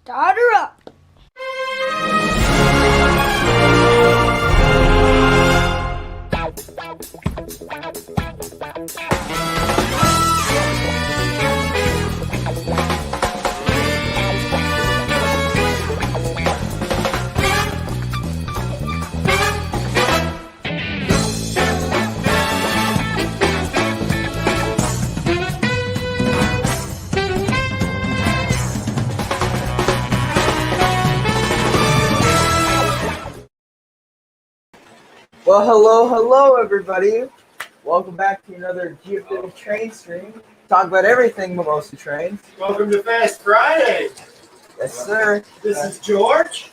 Start her up. Well, hello, everybody. Welcome back to another GFW train stream. Talk about everything but mostly trains. Welcome to Fast Friday. Yes, sir. This is George,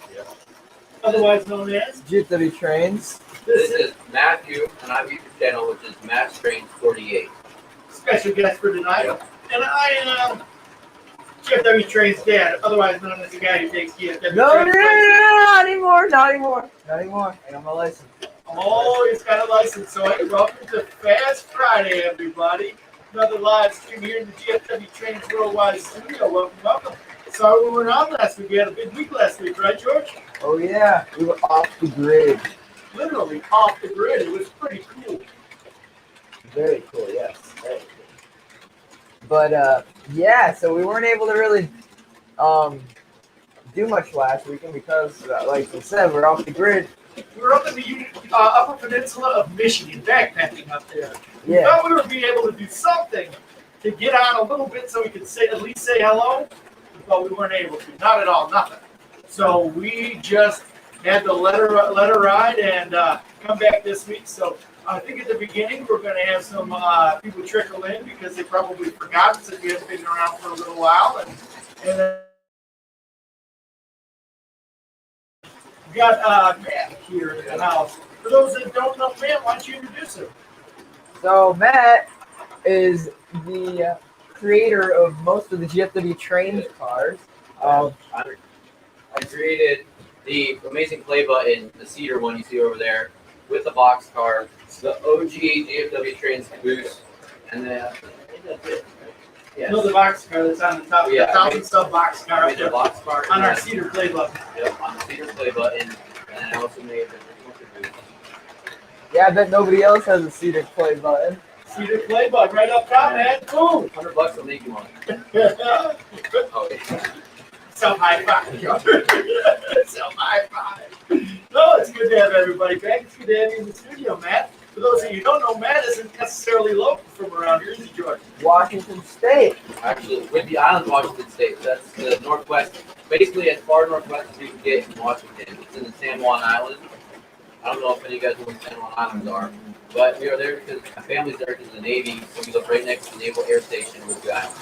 otherwise known as. GFW trains. This is Matthew, and I'm YouTube channel, which is Brennans Trains 48. Special guest for tonight. Yep. And I am GFW Trains dad, otherwise known as the guy who takes GFW No, Trains. not anymore. I got my license. Oh, he's got a license. So hey, welcome to Fast Friday, everybody. Another live stream here in the GFW Trains Worldwide studio. Welcome. Sorry we weren't on last week. We had a big week last week, right, George? Oh, yeah. We were off the grid. Literally off the grid. It was pretty cool. Very cool, yes. Very cool. But, yeah, so we weren't able to really do much last weekend because, like you said, we're off the grid. We were up in the Upper Peninsula of Michigan, backpacking up there. We Yeah. thought we would be able to do something to get on a little bit so we could at least say hello, but we weren't able to. Not at all, nothing. So we just had to let her ride and come back this week. So I think at the beginning we're going to have some people trickle in because they probably forgot since we haven't been around for a little while. And we got Matt here in the house. For those that don't know Matt, why don't you introduce him? So Matt is the creator of most of the GFW train cars. I created the amazing play button, the cedar one you see over there, with the box car, the OG GFW Trains caboose, and then I think that's it. Yes. No, the box car that's on the top, Yeah, the 1,000 sub box car I up made the there box car on our and cedar play button. yep, on the cedar play button, and I also made the original caboose. Yeah, I bet nobody else has a cedar play button. Cedar play button right up top, man. Boom. $100 will make you one. Oh, yeah. Some high five. Some high five. No, it's good to have everybody back. It's good to have you in the studio, Matt. For those of you who don't know, Matt isn't necessarily local from around here, is he, George? Washington State. Actually, Whidbey Island, Washington State. That's the northwest, basically as far northwest as you can get in Washington. It's in the San Juan Island. I don't know if any of you guys know what San Juan Islands are, but we are there because my family's there because of the Navy, so we live right next to the Naval Air Station with Whidbey Island.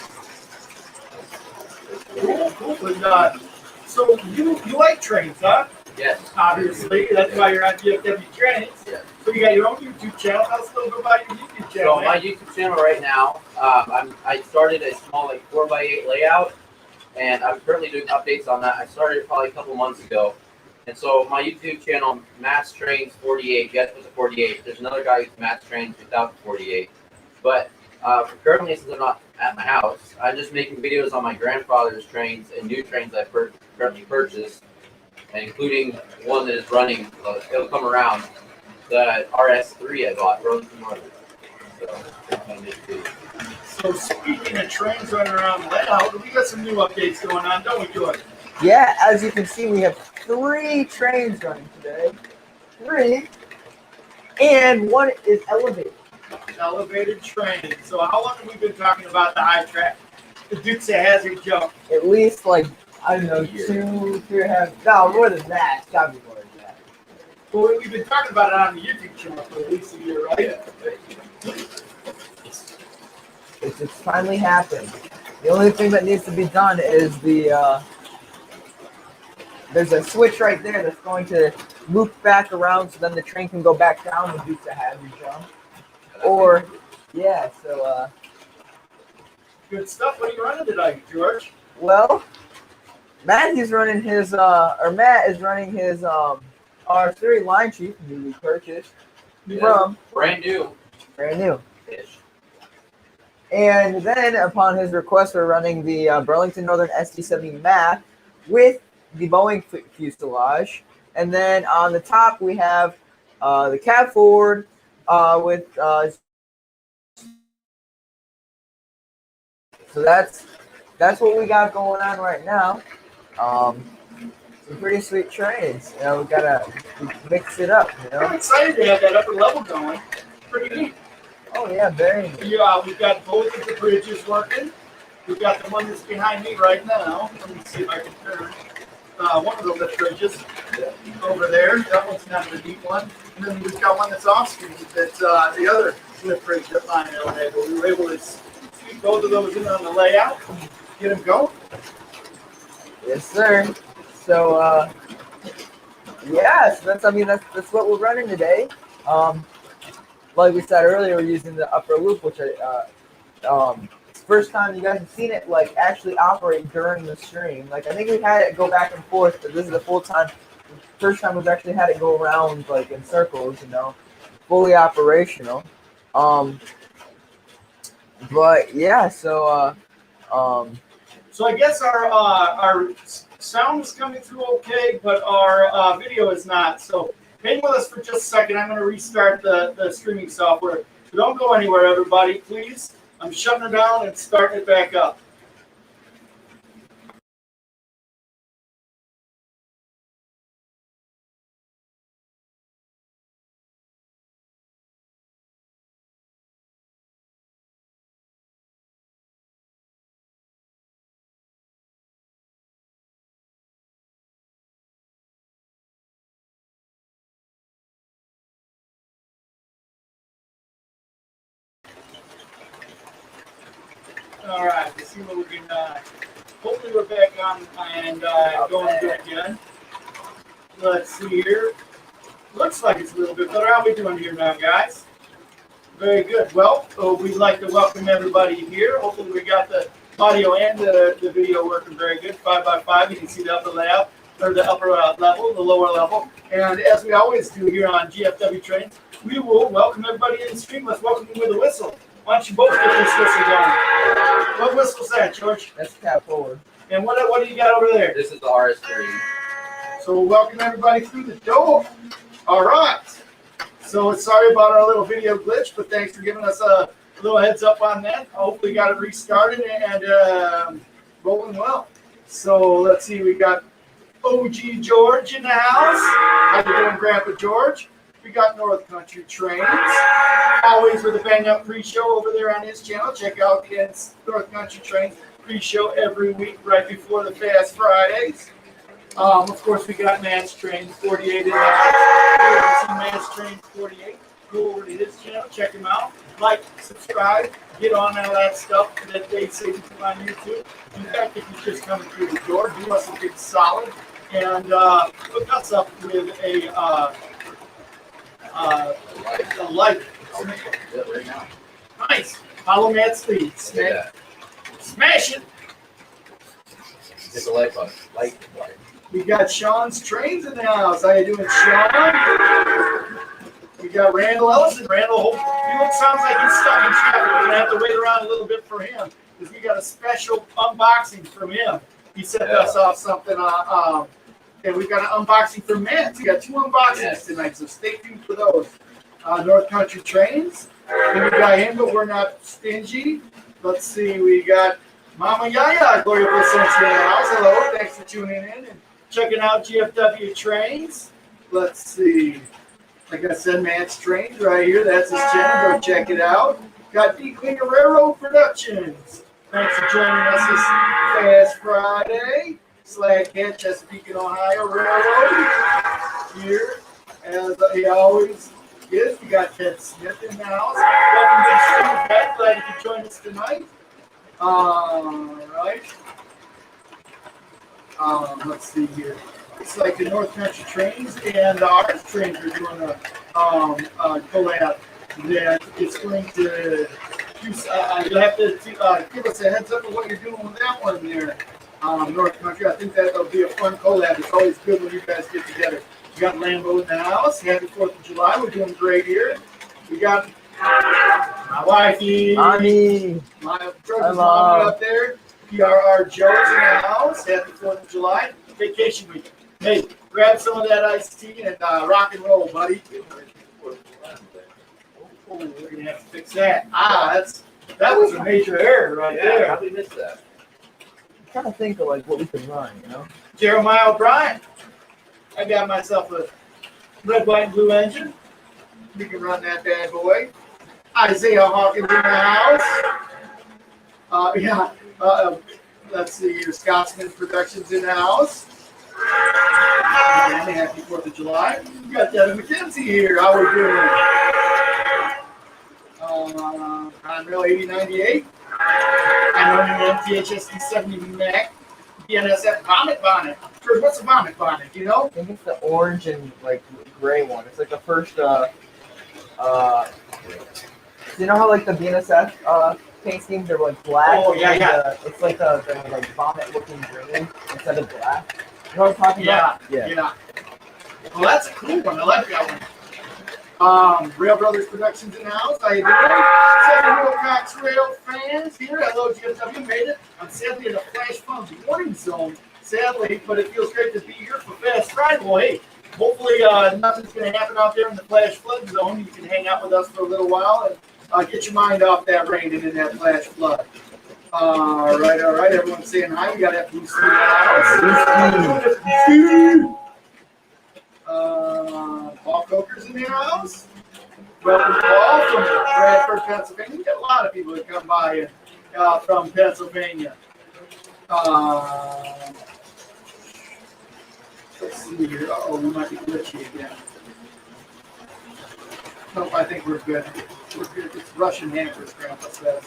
Cool. But, so you like trains, huh? Yes. Obviously, that's why you're on GFW Trains. Yes. So you got your own YouTube channel. I'll still go by your YouTube channel. So my YouTube channel right now, I started a small 4x8 layout, and I'm currently doing updates on that. I started it probably a couple months ago. And so my YouTube channel, Brennans Trains 48, yes, with the 48. There's another guy who's Brennans Trains without the 48. But currently, since I'm not at my house, I'm just making videos on my grandfather's trains and new trains I've currently purchased, and including one that is running, it'll come around, the RS3 I bought, Burlington Northern. So speaking of trains running around the layout, we got some new updates going on, don't we, George? Yeah, as you can see, we have 3 trains running today. 3. And one is elevated. Elevated train. So how long have we been talking about the high track? The Dukes of Hazzard jump. At least, like, I don't know, 2, 3.5. No, more than that. It's gotta be more than that. Well, we've been talking about it on the YouTube channel for at least a year, right? Yeah. It's finally happened. The only thing that needs to be done is there's a switch right there that's going to loop back around so then the train can go back down and do the hazard jump. Or, yeah, so, Good stuff. What are you running tonight, George? well, Matt is running his R3 line chief, newly purchased, from Brand new. brand new. Ish. And then, upon his request, we're running the Burlington Northern SD70 map with the Boeing fuselage. And then on the top we have the cab forward with so that's what we got going on right now. Some pretty sweet trains. You know, we mix it up. You I'm know. excited to have that upper level going. Pretty neat. Oh yeah, very neat. Yeah, we've got both of the bridges working. We've got the one that's behind me right now. Let me see if I can turn one of the lift bridges over there. That one's kind of a deep one. And then we've got one that's off screen. That's the other lift bridge that Lionel had. But we were able to sweep both of those in on the layout, get them going. Yes, sir. So yeah, so that's what we're running today. Like we said earlier, we're using the upper loop, which it's the first time you guys have seen it like actually operate during the stream. Like I think we've had it go back and forth, but this is the first time we've actually had it go around like in circles, you know, fully operational. But yeah, so So I guess our sound is coming through okay, but our video is not. So hang with us for just a second. I'm going to restart the streaming software. So don't go anywhere, everybody, please. I'm shutting it down and starting it back up. All right, let's see what we can. Hopefully, we're back on and going good again. Let's see here. Looks like it's a little bit better. How are we doing here now, guys? Very good. Well, we'd like to welcome everybody here. Hopefully, we got the audio and the video working very good. 5x5. You can see the upper layout, or the upper level, the lower level. And as we always do here on GFW Trains, we will welcome everybody in the stream. Let's welcome you with a whistle. Why don't you both get this whistle going? What whistle's that, George? that's cab forward. And what do you got over there? This is the RS3. So we'll welcome everybody through the door. All right. So sorry about our little video glitch, but thanks for giving us a little heads up on that. Hopefully got it restarted and rolling well. So let's see, we got OG George in the house. How you doing, Grandpa George? We got North Country Trains. Always with a bang up pre-show over there on his channel. Check out Ken's North Country Trains pre-show every week right before the Fast Fridays. Of course, we got Mass Trains 48 in there. See Mass Trains 48. Go over to his channel, check him out. Like, subscribe, get on all that stuff that they say to put on YouTube. In fact, if you're just coming through the door, do us a big solid and hook us up with a like. Right now. Nice. Follow Matt's lead. Yeah. Smash it. Hit the like button. Like the button. We got Sean's Trains in the house. How you doing, Sean? We got Randall Ellison. Randall, sounds like he's stuck in traffic. We're going to have to wait around a little bit for him because we got a special unboxing from him. He sent us off something. And we got an unboxing from Matt. We got 2 unboxings tonight, so stay tuned for those. North Country Trains. And we got him, but we're not stingy. Let's see, we got Mama Yaya, Gloria Placencia in the house. Hello, thanks for tuning in and checking out GFW Trains. Let's see. Like I said, Matt's Trains right here. That's his channel. Go check it out. Got D. Clean Railroad Productions. Thanks for joining us this Fast Friday. Slaghead, Chesapeake and Ohio Railroad. Here, as he always is, we got Ted Smith in the house. Welcome to the stream, Ted. Glad you could join us tonight. All right. Let's see here. It's like the North Country Trains and the RS Trains are doing a collab that is going to. You'll have to give us a heads up of what you're doing with that one there, North Country. I think that'll be a fun collab. It's always good when you guys get together. We got Lambo in the house. Happy 4th of July. We're doing great here. We got my wifey, Mommy. my brother's mommy up there. PRR Joe's in the house. Happy 4th of July. Vacation week. Hey, grab some of that iced tea and rock and roll, buddy. Oh, we're going to have to fix that. That was a major error right there. How did we miss that? I'm trying to think of like what we can run, you know? Jeremiah O'Brien. I got myself a red, white, and blue engine. We can run that bad boy. Isaiah Hawkins in the house. Let's see here. Scotsman Productions in the house. And happy 4th of July. We got Devin McKenzie here. How we doing? Conrail 8098. I'm running the MTHSD 70 Mac. BNSF Vomit Bonnet. What's a Vomit Bonnet, you know? I think it's the orange and like gray one. It's like the first you know how like the BNSF paint schemes are like black? Oh, yeah. It's like the like vomit looking green instead of black. You know what I'm talking about? Yeah. Well, that's a cool one. I like that one. Rail Brothers Productions in the house. How you doing? 7 Wilcox Rail fans here. Hello, GFW. Made it. I'm sadly in a flash flood warning zone. Sadly, but it feels great to be here for Fast Friday. Well, hey, hopefully nothing's going to happen out there in the flash flood zone. You can hang out with us for a little while and get your mind off that rain and in that flash flood. All right. Everyone's saying hi. We got that blue steam in the house. Paul Coker's in the house. Welcome Paul from Bradford, Pennsylvania. We got a lot of people that come by from Pennsylvania. Let's see here. Oh, we might be glitchy again. Nope, I think we're good. We're good. It's Russian hackers, Grandpa says.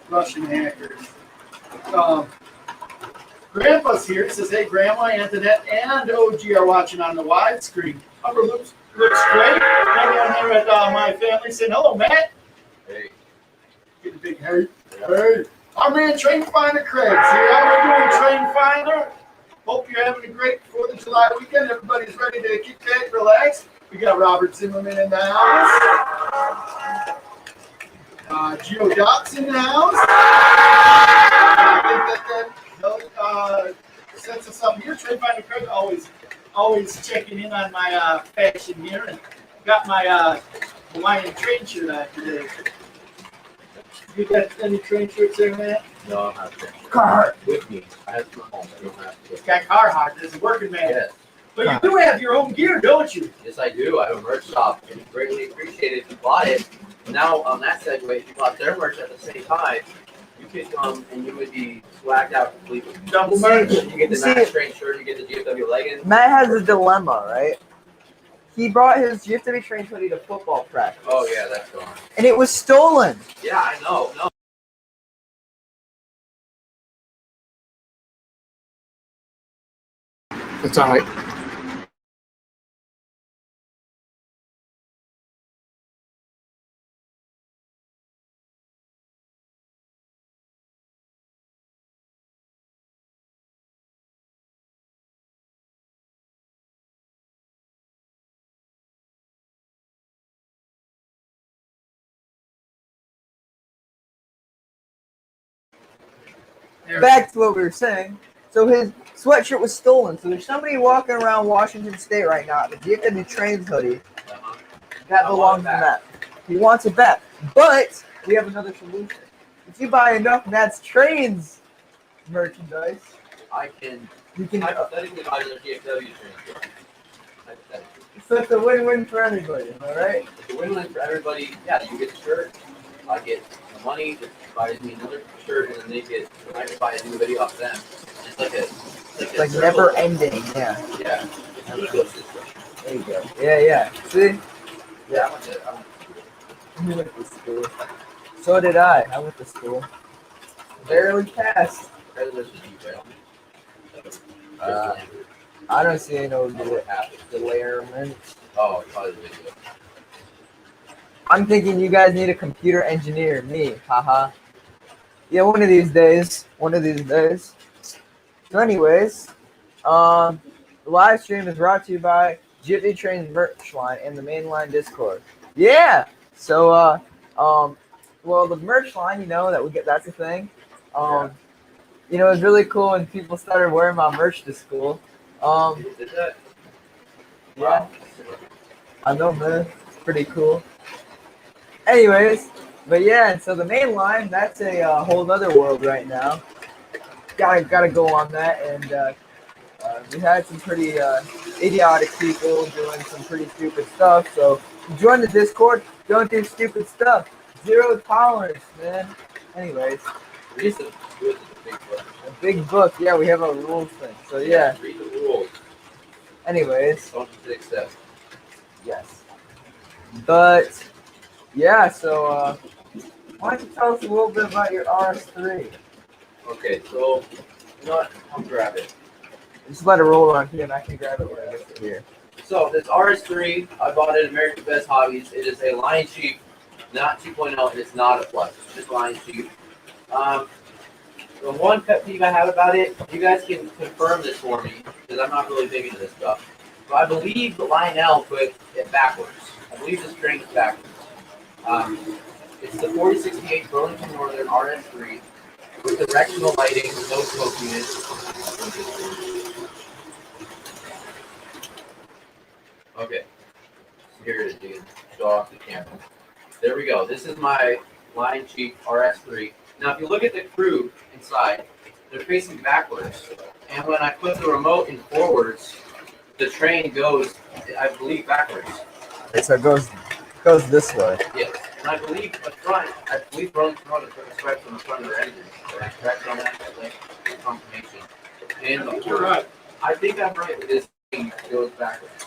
Russian hackers. Grandpa's here. He says, hey, Grandma, Antoinette, and OG are watching on the widescreen. Upper looks great. Everyone here at my family saying, hello, Matt. Hey. Get a big hey. Yeah. Hey. Our man, Train Finder Craig's here. How are we doing, Train Finder? Hope you're having a great 4th of July weekend. Everybody's ready to kick back, relax. We got Robert Zimmerman in the house. Gio Dots in the house. I think that sets us up here. Train Finder Craig always checking in on my fashion here, and got my Hawaiian train shirt on today. You got any train shirts there, man? No, I'm not train. Carhartt. With me. I have to home. I don't have to. It's got Carhartt. This is working man. Yes. But you do have your own gear, don't you? Yes, I do. I have a merch shop, and it's greatly appreciated if you bought it. Now, on that segue, if you bought their merch at the same time, you could come and you would be swagged out completely. Double merch. You get the Matt Train shirt, you get the GFW leggings. Matt has a dilemma, right? He brought his GFW train hoodie to football practice. Oh, yeah, that's gone. And it was stolen. Yeah, I know. No. It's all right. Back to what we were saying. So his sweatshirt was stolen. So there's somebody walking around Washington State right now, the GFW Trains hoodie. That belongs to Matt. He wants it back. But we have another solution. If you buy enough Matt's Trains merchandise, you can hypothetically buy their GFW train shirt. Hypothetically. So it's a win-win for everybody, all right? It's a win-win for everybody. Yeah, you get the shirt. I get the money that buys me another shirt, and then they get, I can buy a new video off them. It's like a never ending, yeah. Yeah. It's an ecosystem. There you go. Yeah. See? Yeah, I went to school. So did I. I went to school. Barely passed. I don't see no delayerment. Oh, probably the video. I'm thinking you guys need a computer engineer. Me, haha. Yeah, one of these days. So anyways, the live stream is brought to you by GFW Trains merch line and the mainline Discord. Yeah. So well, the merch line, you know that we get. That's the thing. you know, it was really cool when people started wearing my merch to school. You did that? Yeah, Wow. I know, man. It's pretty cool. Anyways, but yeah, and so the main line, that's a whole other world right now. Gotta go on that, and we had some pretty idiotic people doing some pretty stupid stuff. So join the Discord. Don't do stupid stuff. Zero tolerance, man. Anyways, Read the big book. a big book. Yeah, we have a rules thing. So yeah. Read the rules. Anyways, Don't just accept. yes. But yeah, so why don't you tell us a little bit about your RS3? Okay, so you know what? I'll grab it. Just let it roll on here, and I can grab it when I get to here. So this RS3, I bought it at American Best Hobbies. It is a line sheep, not 2.0, and it's not a plus. It's just line sheep. The one pet peeve I have about it, you guys can confirm this for me, because I'm not really big into this stuff. But I believe the Lionel put it backwards. I believe the string is backwards. It's the 4068 Burlington Northern RS3 with directional lighting, no smoke units. Okay, so here it is, dude. Show off the camera. There we go. This is my line sheep RS3. Now, if you look at the crew inside, they're facing backwards. And when I put the remote in forwards, the train goes, I believe, backwards. Okay, so it goes this way. Yes. And I believe the front, I believe Burlington Northern took a stripes on the front of their engine. Am I correct on that? I think confirmation. And You're right. I think I'm right with this thing goes backwards.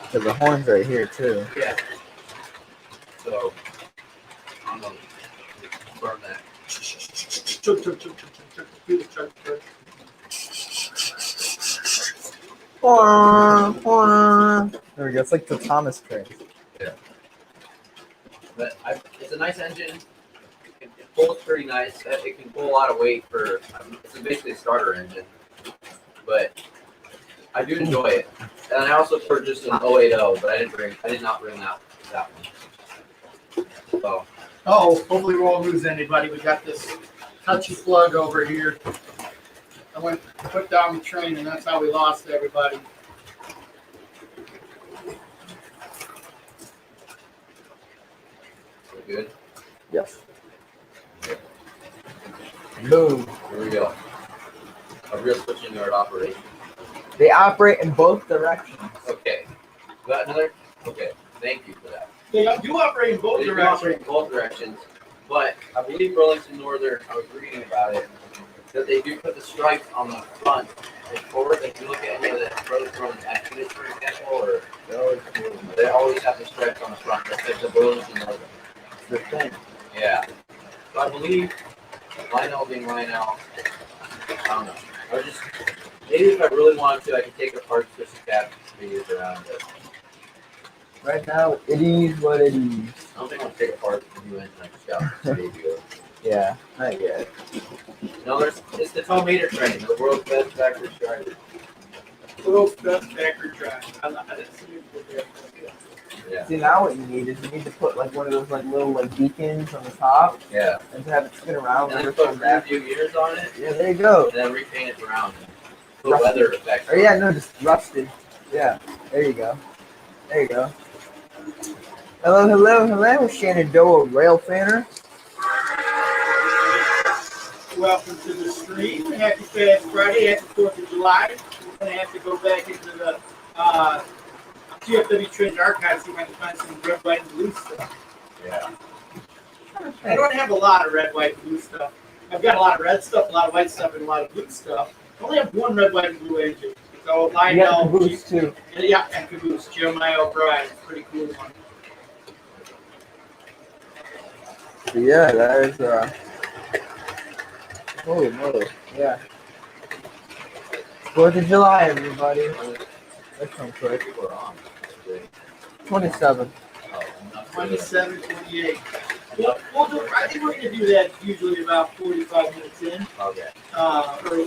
Because the horn's right here, too. Yeah. So, I'm going to confirm that. There we go. It's like the Thomas train. Yeah. But it's a nice engine. It pulls pretty nice. It can pull a lot of weight for. It's basically a starter engine. But I do enjoy it. And I also purchased an 080, but I did not bring that one. So. Oh, hopefully we won't lose anybody. We got this touchy plug over here. I went to put down the train, and that's how we lost everybody. We're good. Yes. Boom. Here we go. A real switching yard operation. They operate in both directions. Okay. Got another? Okay. Thank you for that. They do operate in both They do directions. operate in both directions, but I believe Burlington Northern, I was reading about it, that they do put the stripes on the front and forward. If you look at any of the Burlington Northern activities, for example, or they always have the stripes on the front. That's like the Burlington Northern. It's the thing. Yeah. So I believe Lionel being Lionel, I don't know. I was just, maybe if I really wanted to, I could take apart switch the cap videos around it. Right now, it is what it is. I don't think I'll take apart the new engine I just got from this baby. Yeah, not yet. No, it's the Tomater Train, the world's best backwards driver. World's best backward drive. I love it. Yeah. See, now what you need is you need to put like one of those like little like beacons on the top Yeah. and to have it spin around. And then every put time back. rear view mirrors on it, Yeah, there you go. and then repaint it brown. Put weather effects. Oh yeah, no, just rusted. Yeah, there you go. There you go. Hello, hello, hello, Shannon Doe, rail fanner. Welcome to the stream. Happy Fast Friday. Happy 4th of July. We're going to have to go back into the GFW Trains archives see if I can find some red, white, and blue stuff. Yeah. I don't have a lot of red, white, and blue stuff. I've got a lot of red stuff, a lot of white stuff, and a lot of blue stuff. I only have one red, white, and blue engine. So You got the Lionel, boost too. yeah, and Caboose, Jeremiah O'Brien. It's a pretty cool one. So yeah, that is holy moly, yeah. 4th of July, everybody. That's some quick. People are on. 27. Oh, I'm not 27, 28. We'll do, I think we're going to do that usually about 45 minutes in. Okay.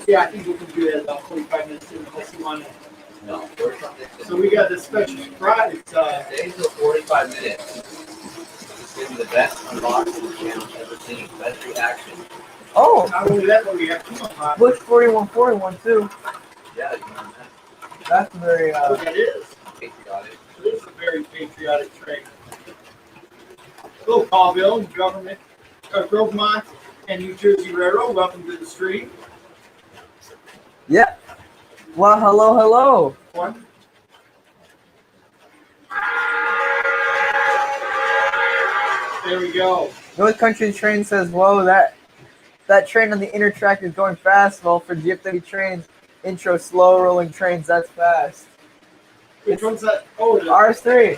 Yeah, I think we can do that about 45 minutes in unless you want to. No, 45 minutes. So we got this special surprise. Stay until 45 minutes. This is going to be the best unboxing the channel's ever seen. Best reaction. Oh, Not only that, but we have two on top. Bush 4141 too. Yeah, you know that. That's very Oh, that is. Patriotic. It is a very patriotic train. Hello, Colville, Government, Grovemont, and New Jersey Railroad. Welcome to the stream. yeah. Well, hello. One. There we go. North Country Train says, "Whoa, that train on the inner track is going fast." Well, for GFW trains, intro slow rolling trains, that's fast. Which one's that? Oh, the RS3.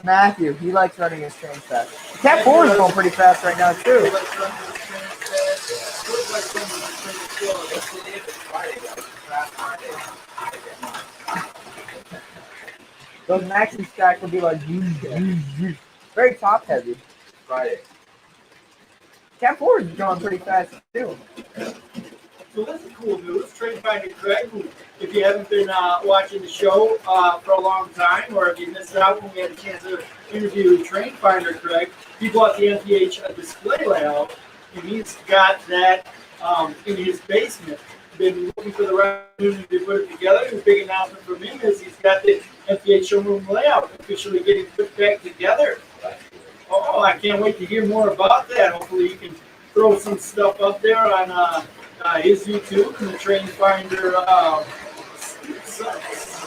Matthew, he likes running his trains fast. Cat 4 is going pretty fast right now too. Let's run to the train fast. Looks like someone is pretty slow. Yesterday, if it's Friday, that was a fast Friday. Those maxi stack will be like very top heavy. Friday. Cat 4 is going pretty fast too. So this is cool news. Train Finder Craig, who, if you haven't been watching the show for a long time, or if you missed out when we had a chance to interview Train Finder Craig, he bought the MPH display layout, and he's got that in his basement. Been looking for the right opportunity to put it together. The big announcement from him is he's got the MPH showroom layout officially getting put back together. Oh, I can't wait to hear more about that. Hopefully you can throw some stuff up there on his YouTube and the Train Finder sites.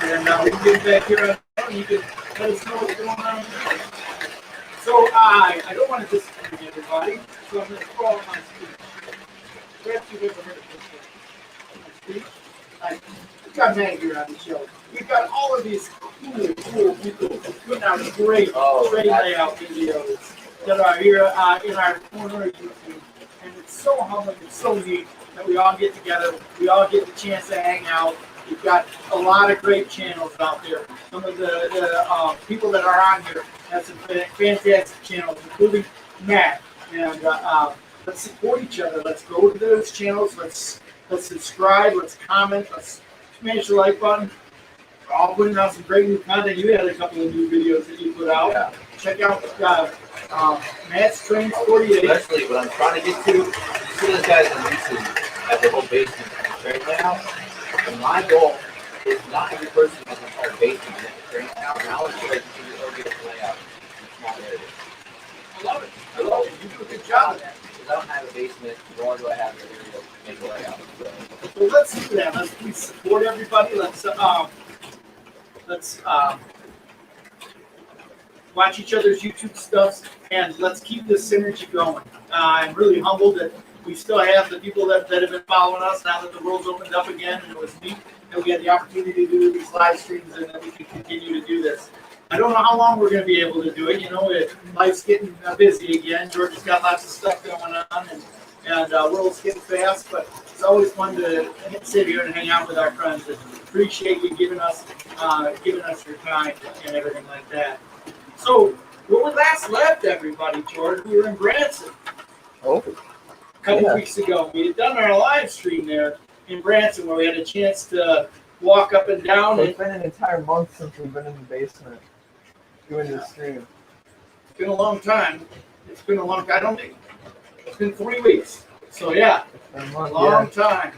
And we can get back here and you can let us know what's going on. So I don't want to disappoint everybody, so I'm going to throw out my speech. Perhaps you've ever heard of this speech. We've got Matt here on the show. We've got all of these cool people putting out great train layout videos that are here in our corner of YouTube. And it's so humbling, it's so neat that we all get together, we all get the chance to hang out. We've got a lot of great channels out there. Some of the people that are on here have some fantastic channels, including Matt. And let's support each other. Let's go to those channels. Let's subscribe. Let's comment. Let's smash the like button. We're all putting out some great new content. You had a couple of new videos that you put out. Yeah. Check out Matt's Trains 48. Especially what I'm trying to get to. You see those guys on YouTube at the whole basement train layout. And my goal is not every person has an entire basement in the train layout. Now let's try to do the organized layout in small areas. I love it. I love it. You do a good job of that. Because I don't have a basement, nor do I have an area to make a layout. So let's do that. Let's please support everybody. Let's watch each other's YouTube stuff, and let's keep this synergy going. I'm really humbled that we still have the people that have been following us now that the world's opened up again, and it was neat that we had the opportunity to do these live streams and that we can continue to do this. I don't know how long we're going to be able to do it. You know, life's getting busy again. Georgia's got lots of stuff going on, and world's getting fast, but it's always fun to sit here and hang out with our friends. And appreciate you giving us your time and everything like that. So, when we last left everybody, George, we were in Branson. Oh. A couple weeks ago. We had done our live stream there in Branson where we had a chance to walk up and down. It's been an entire month since we've been in the basement doing this stream. It's been a long time. It's been a long time. I don't think it's been 3 weeks. So yeah, It's been a month, long time.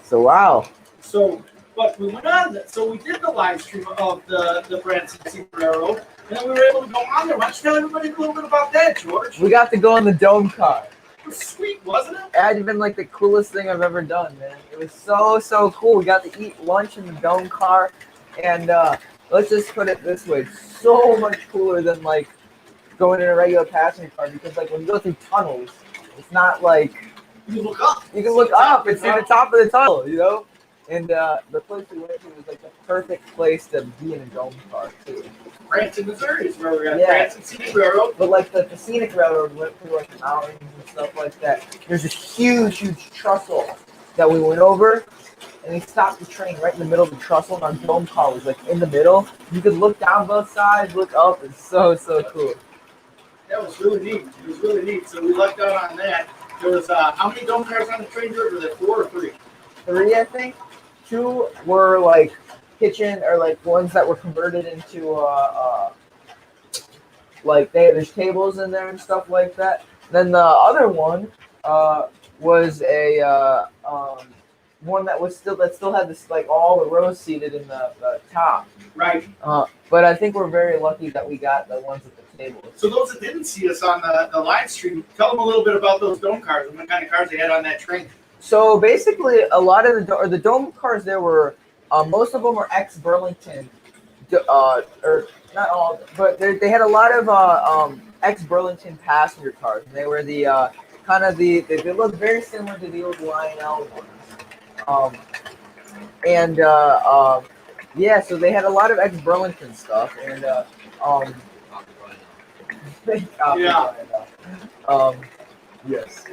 So wow. So, but we went on. So we did the live stream of the Branson Secret Railroad, and then we were able to go on there. Why don't you tell everybody a little bit about that, George? We got to go on the dome car. It was sweet, wasn't it? It had been like the coolest thing I've ever done, man. It was so cool. We got to eat lunch in the dome car, and let's just put it this way: it's so much cooler than like going in a regular passenger car, because like when you go through tunnels, it's not like You can look up. you can look up and see the top of the tunnel, you know. And the place we went to was like the perfect place to be in a dome car too. Branson, Missouri is where we're at. Yeah. Branson City Railroad. But like the scenic railroad went through like mountains and stuff like that. There's a huge trestle that we went over, and we stopped the train right in the middle of the trestle, and our dome car was like in the middle. You could look down both sides, look up. It's so cool. That was really neat. It was really neat. So we lucked out on that. There was how many dome cars on the train, George? Were there 4 or 3? 3, I think. 2 were like kitchen, or like ones that were converted into like there's tables in there and stuff like that. Then the other one was a one that still had this like all the rows seated in the top. Right. But I think we're very lucky that we got the ones at the table. So those that didn't see us on the live stream, tell them a little bit about those dome cars and what kind of cars they had on that train. So basically, a lot of the dome cars there were most of them were ex-Burlington, or not all, but they had a lot of ex-Burlington passenger cars. And they were the kind of they looked very similar to the old Lionel ones. Yeah, so they had a lot of ex-Burlington stuff, and Yeah. Yes.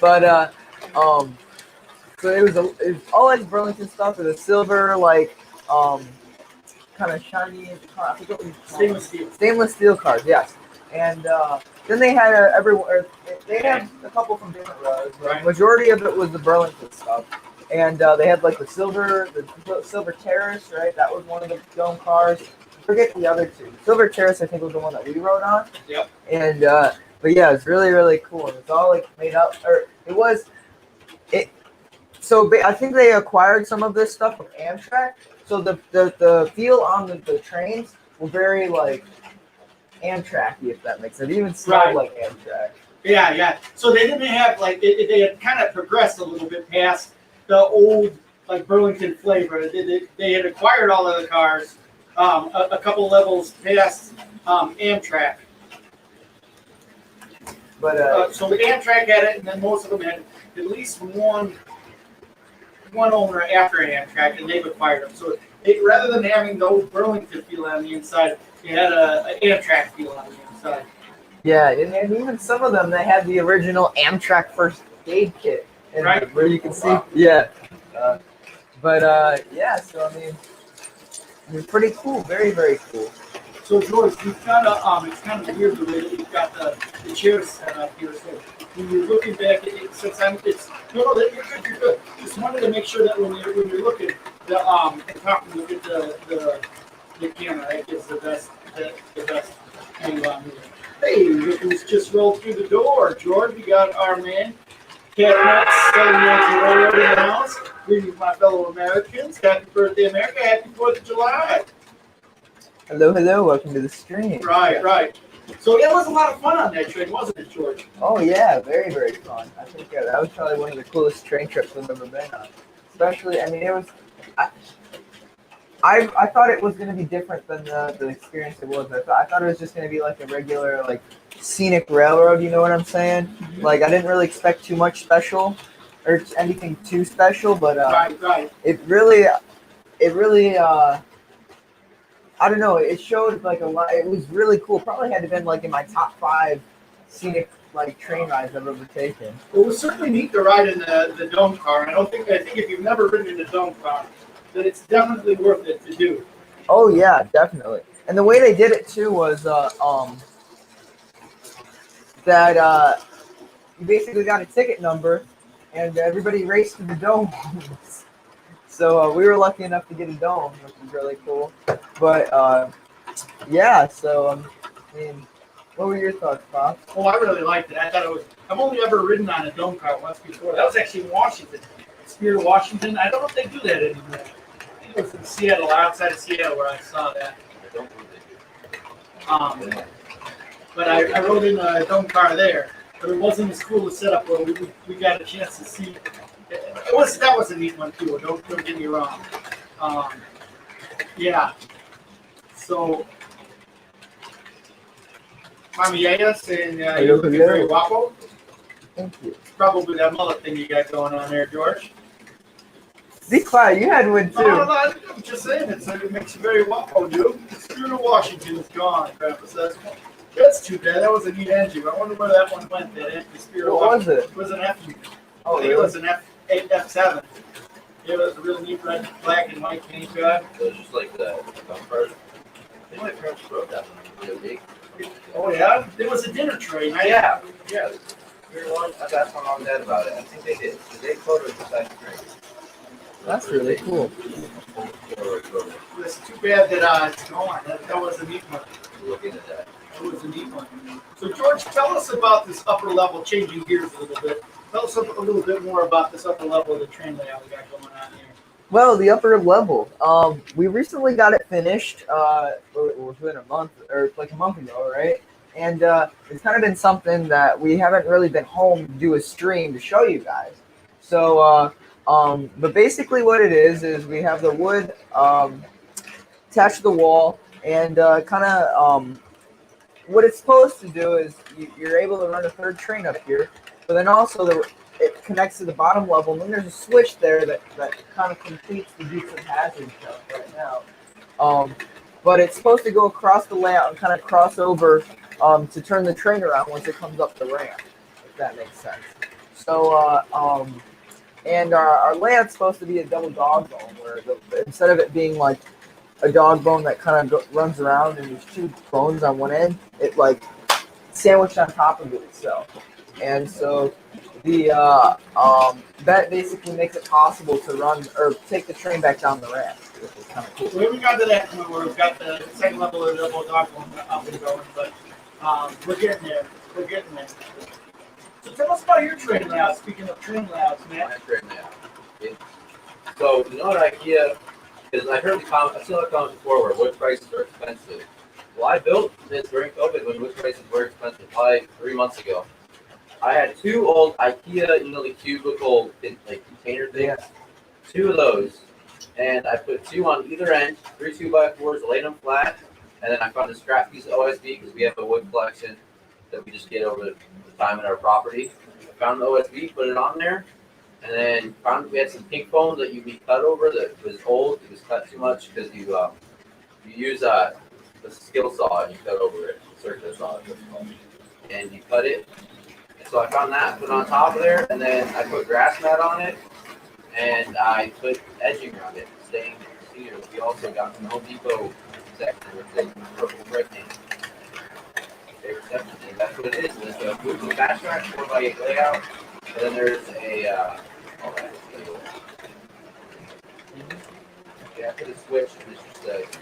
But so it was all ex-Burlington stuff with a silver like kind of shiny I forget what you call it. Stainless steel cars, yes. And then they had they had a couple from different rows. But the majority of it was the Burlington stuff. And they had like the silver Terrace, right? That was one of the dome cars. Forget the other two. Silver Terrace, I think, was the one that we rode on. Yep. And but yeah, it's really really cool. And it's all like made up, or it was it. So I think they acquired some of this stuff from Amtrak. So the feel on the trains were very like Amtrak-y, if that makes sense. It even smelled like Amtrak. Yeah. So they didn't have like they had kind of progressed a little bit past the old like Burlington flavor. They had acquired all of the cars a couple levels past Amtrak. But so Amtrak had it, and then most of them had at least one owner after Amtrak, and they've acquired them. So rather than having the old Burlington feel on the inside, they had an Amtrak feel on the inside. Yeah, and even some of them, they had the original Amtrak first aid kit, Right. Where you can see. Yeah. Yeah, so I mean, pretty cool, very very cool. So George, you've got it's kind of weird the way that you've got the chairs set up here. So when you're looking back at it, since you're good. Just wanted to make sure that when you're looking, and talking, look at the camera. That gives the best angle on here. Hey, look who's just rolled through the door, George. We got our man, Cat selling right in the house. Greetings, my fellow Americans. Happy birthday, America. Happy 4th of July. Hello, welcome to the stream. Right. So that was a lot of fun on that train, wasn't it, George? Oh yeah, very very fun. I think that was probably one of the coolest train trips I've ever been on. Especially, I mean, it was. I thought it was going to be different than the experience it was. I thought it was just going to be like a regular like scenic railroad. You know what I'm saying? Mm-hmm. Like I didn't really expect too much special or anything too special, but right. It really. I don't know. It showed like a lot. It was really cool. Probably had to been like in my top 5 scenic like train rides I've ever taken. It was certainly neat to ride in the dome car. I think if you've never ridden in the dome car, then it's definitely worth it to do. Oh yeah, definitely. And the way they did it too was that you basically got a ticket number, and everybody raced to the dome. So we were lucky enough to get a dome, which was really cool. But yeah, so I mean, what were your thoughts, Bob? Oh, I really liked it. I thought it was. I've only ever ridden on a dome car once before. That was actually in Washington, Spirit of Washington. I don't know if they do that anymore. I think it was in Seattle, outside of Seattle, where I saw that. But I rode in a dome car there, but it wasn't as cool a setup where we got a chance to see. That was a neat one too. Don't get me wrong. Yeah. So, Mami Yaya saying you're looking very guapo. Thank you. Probably that mullet thing you got going on there, George. Be quiet. You had one too. No, I'm just saying it makes you very guapo, dude. The Spirit of Washington is gone, Grandpa says. That's too bad. That was a neat engine. I wonder where that one went. That Spirit of Washington. What was it? It was an F. Oh, really? It was an F7. It was a real neat red, black, and white paint job. So it's just like the first. I think my parents wrote that one really big. Oh yeah, it was a dinner train. Yeah. I asked my mom and dad about it. I think they did. They photos beside the train. That's really cool. It's too bad that it's gone. That was a neat one. Looking at that. It was a neat one. So George, tell us about this upper level, changing gears a little bit. Tell us a little bit more about this upper level of the train layout we got going on here. Well, the upper level. We recently got it finished. Within a month or like a month ago, right? And it's kind of been something that we haven't really been home to do a stream to show you guys. So, but basically, what it is we have the wood attached to the wall, and kind of what it's supposed to do is you're able to run a third train up here, but then also it connects to the bottom level, and then there's a switch there that kind of completes the Dukes of Hazzard stuff right now. But it's supposed to go across the layout and kind of cross over to turn the train around once it comes up the ramp, if that makes sense. So, and our layout's supposed to be a double dog bone, where instead of it being like a dog bone that kind of runs around and there's two bones on one end, it like sandwiched on top of it itself. And so that basically makes it possible to run or take the train back down the ramp, which is kind of cool. We haven't got to that point where we've got the second level of the double dog one up and going, but we're getting there. We're getting there. So tell us about your train layout. Speaking of train layouts, man. My train layout. So you know what IKEA? Because I heard I saw the comments before where wood prices are expensive. Well, I built this during COVID when wood prices were expensive, probably 3 months ago. I had two old IKEA, you know, the cubicle like container things. Yeah. Two of those, and I put two on either end, 3 2x4s, laid them flat, and then I found a scrap piece of OSB because we have a wood collection that we just get over the time at our property. I found the OSB, put it on there, and then we had some pink foam that you'd be cut over that was old. It was cut too much because you use a skill saw and you cut over it, circular saw, and you cut it. And so I found that, put it on top of there, and then I put grass mat on it, and I put edging around it, stained cedar. We also got from Home Depot section with the purple brick in. Favorite section, and that's what it is. There's a moving fast track 4x8 layout, and then there's a yeah, I put a switch, and it's just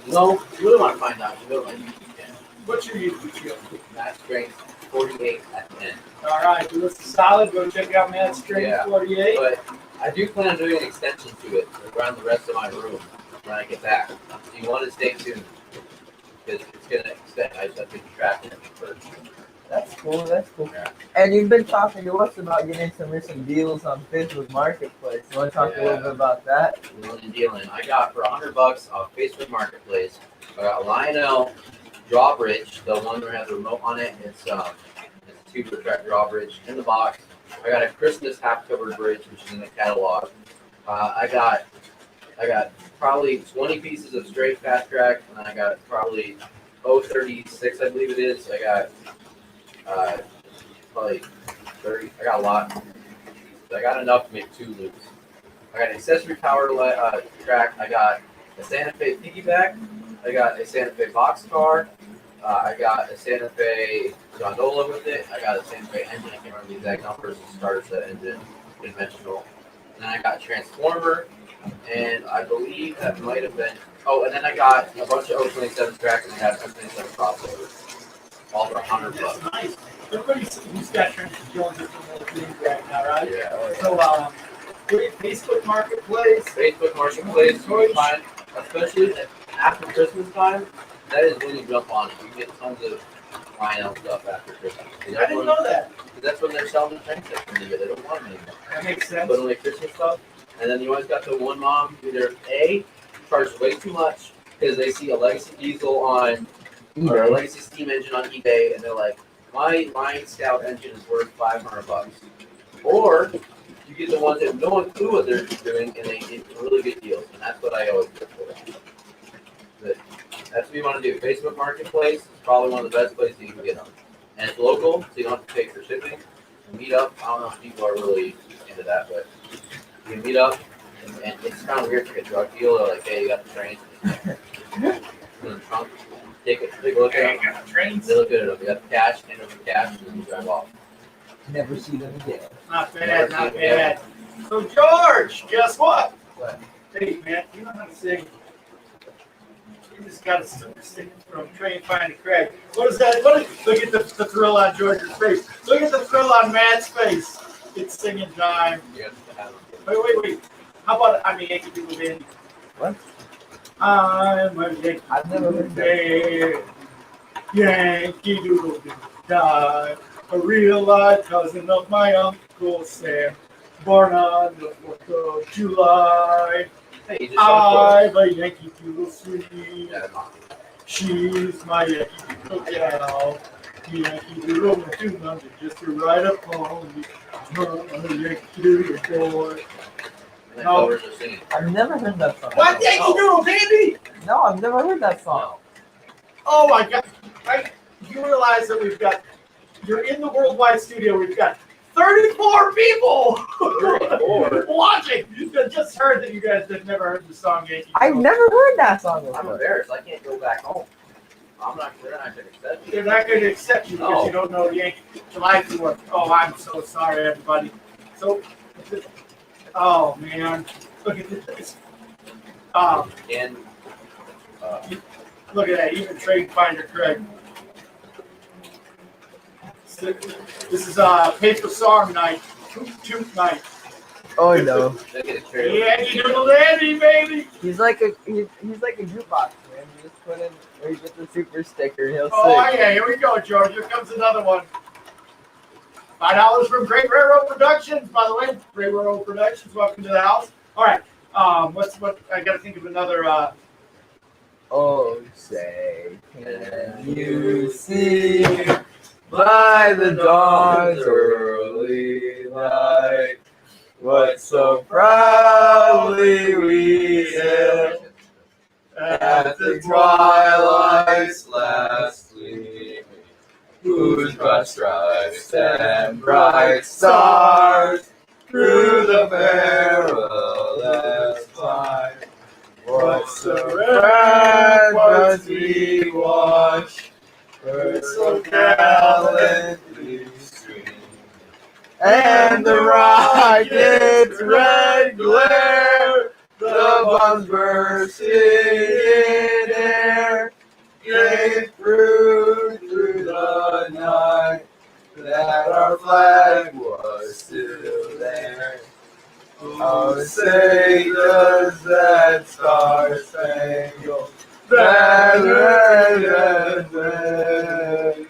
no, if you really want to find out, you go to my YouTube channel. What's your YouTube channel? Matt Trains 48 at 10. All right, so this is solid. Go check out Matt Trains 48. But I do plan on doing an extension to it around the rest of my room when I get back. So you want to stay tuned because it's going to extend. I just have to track it first. That's cool. That's cool. Yeah. And you've been talking to us about getting some recent deals on Facebook Marketplace. You want to talk a little bit about that? Wheeling and dealing. I got for $100 off Facebook Marketplace. I got Lionel drawbridge, the one that has a remote on it. It's a 2-foot track drawbridge in the box. I got a Christmas half-covered bridge, which is in the catalog. I got probably 20 pieces of straight fast track, and I got probably 36, I believe it is. I got probably 30. I got a lot. I got enough to make 2 loops. I got an accessory power track. I got a Santa Fe piggyback. I got a Santa Fe boxcar. I got a Santa Fe gondola with it. I got a Santa Fe engine. I can't remember the exact numbers. It starts the engine, conventional. And then I got a transformer, and I believe that might have been. Oh, and then I got a bunch of 027 tracks and I got 027 crossovers. All for $100. That's nice. Everybody's got trains doing different things right now, right? Yeah. So, Facebook Marketplace. Facebook Marketplace, you can find, especially after Christmas time, that is when you jump on it. You can get tons of Lionel stuff after Christmas. I didn't know that. That's when they're selling the train sets from the year. They don't want them anymore. That makes sense. But only Christmas stuff. And then you always got the one mom who either A, charges way too much because they see a legacy diesel on, or a legacy steam engine on eBay, and they're like, my Lion Scout engine is worth $500. Or you get the ones that have no clue what they're doing, and they get really good deals. And that's what I always look for. But that's what you want to do. Facebook Marketplace is probably one of the best places you can get them. And it's local, so you don't have to pay for shipping. And meet up, I don't know if people are really into that, but you can meet up, and it's kind of weird to get a drug deal. They're like, hey, you got the train. In the trunk. Take a look at them. They look good at them. You got the cash, hand over the cash, and then you drive off. Never see them again. Not bad, not bad. So, George, guess what? What? Hey, man, you know how to sing We just got a super stick from Train Finder Craig. What is that? Look at the thrill on George's face. Look at the thrill on Matt's face. It's singing time. Wait. How about I'm a Yankee Doodle Dandy? What? I'm a Yankee I've never heard that. Dandy. Yankee Doodle Dandy. A real life cousin of my Uncle Sam. Born on the 4th of July. Hey, you just I'm a Yankee Doodle sweet. yeah, She's my Yankee Doodle gal. Yankee Doodle with 200 just to ride upon me. I'm a Yankee Doodle boy. and No. covers are singing. I've never heard that song. What Yankee Doodle Dandy? No, I've never heard that song. Oh my God! Right? You realize that you're in the worldwide studio. We've got 34 people 34? watching. I just heard that you guys have never heard the song Yankee Doodle. I've never heard that song I'm before. embarrassed. I can't go back home. I'm not sure I should accept They're it. not going to accept you because No. you don't know Yankee July 4th. Oh, I'm so sorry, everybody. So, oh man, look at this. And Look at that. Even Train Finder Craig. This is paper song night, toot night. Oh no. look at it, trailer. Yankee Doodle Dandy, baby. He's like a jukebox, man. You just put in where you get the super sticker and he'll Oh sing. yeah, here we go, George. Here comes another one. $5 from Great Railroad Productions. By the way, Great Railroad Productions, welcome to the house. All right. What I got to think of another. Oh, say, can you see by the dawn's early light what so proudly we hailed at the twilight's last gleam, whose broad stripes and bright stars through the perilous climb. What so red was we watch, were so gallantly stream, and the rocket's red glare, the bombs bursting in air, came through the night, that our flag was still there. Oh, say does that star-spangled banner wave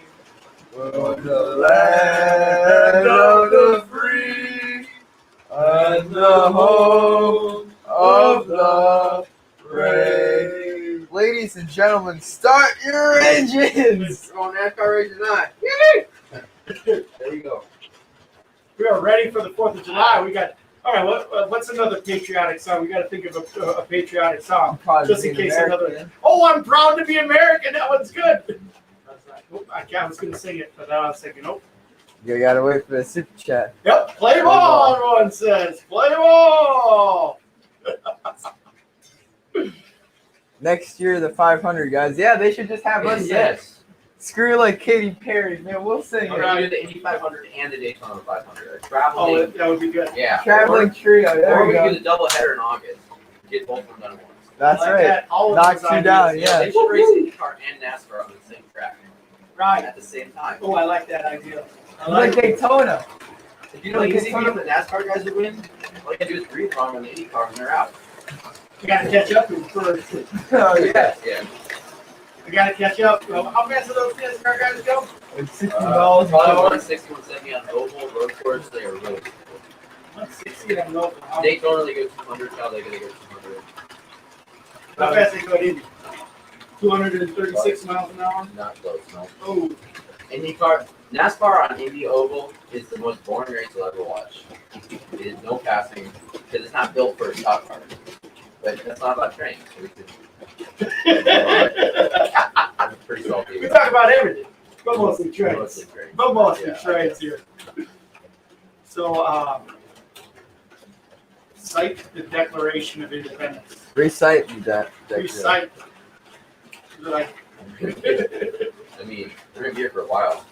o'er the land of the free and the home of the brave. Ladies and gentlemen, start your engines! We're on NASCAR race tonight. There you go. We are ready for the 4th of July. We got. All right. What's another patriotic song? We got to think of a patriotic song. Just in case another. Oh, I'm proud to be American. That one's good. I was going to sing it, but now I was thinking, nope. You gotta wait for the super chat. Yep, play ball, everyone says. Play ball. Next year, the 500 guys. Yeah, they should just have us sing. Yes. Screw like Katy Perry, man. We'll sing I'm it. gonna do the Indy 500 and the Daytona 500. Traveling. Oh, that would be good. Yeah. Traveling trio. There Or we we can go. do the double header in August. Get both of them done at once. That's I like right. that. All of Knocks those you ideas. down, yeah. They should race IndyCar and NASCAR on the same track Right. at the same time. Oh, I like that idea. I Like like it. Daytona. If you know the easy game, the NASCAR guys would win. All you gotta do is breathe wrong on the IndyCar and they're out. We got to catch up to them first. Oh, yeah. Yeah. We got to catch up. Well, how fast do those NASCAR guys go? It's $60. Probably 160, 170 on oval road course. They are really cool. 160 and local. How Daytona they go 200. Now they gotta go 200. fast they go to Indy? 236 miles an hour. Not close. No. Oh, IndyCar, NASCAR on Indy Oval is the most boring race you'll ever watch. It is no passing because it's not built for a stock car. But that's not about trains. So we I'm pretty salty. we talk about everything, but mostly trains. Mostly trains. But mostly Yeah. trains here. So, cite the Declaration of Independence. Recite that. Recite. Like, I mean, we're gonna be here for a while.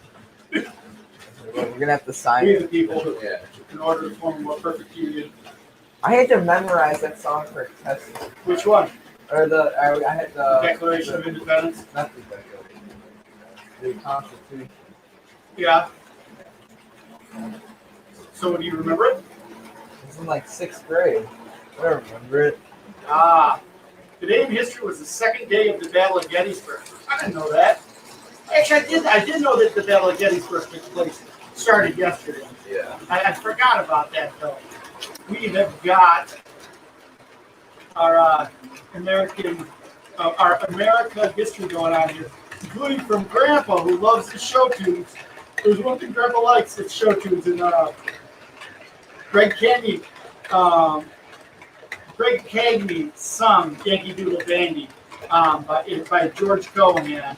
We're gonna have to sign we it. the people, Yeah. in order to form a more perfect union. I had to memorize that song for a test. Which one? I had the Declaration of Independence. not the Declaration. The Constitution. Yeah. So do you remember it? It was in like 6th grade. I don't remember it. Today in history was the second day of the Battle of Gettysburg. I didn't know that. Actually, I did know that the Battle of Gettysburg took place. Started yesterday. Yeah. I forgot about that though. We have got our America history going on here, including from Grandpa, who loves his show tunes. There's one thing Grandpa likes, it's show tunes, and Greg Cagney sung Yankee Doodle Dandy by George Cohan,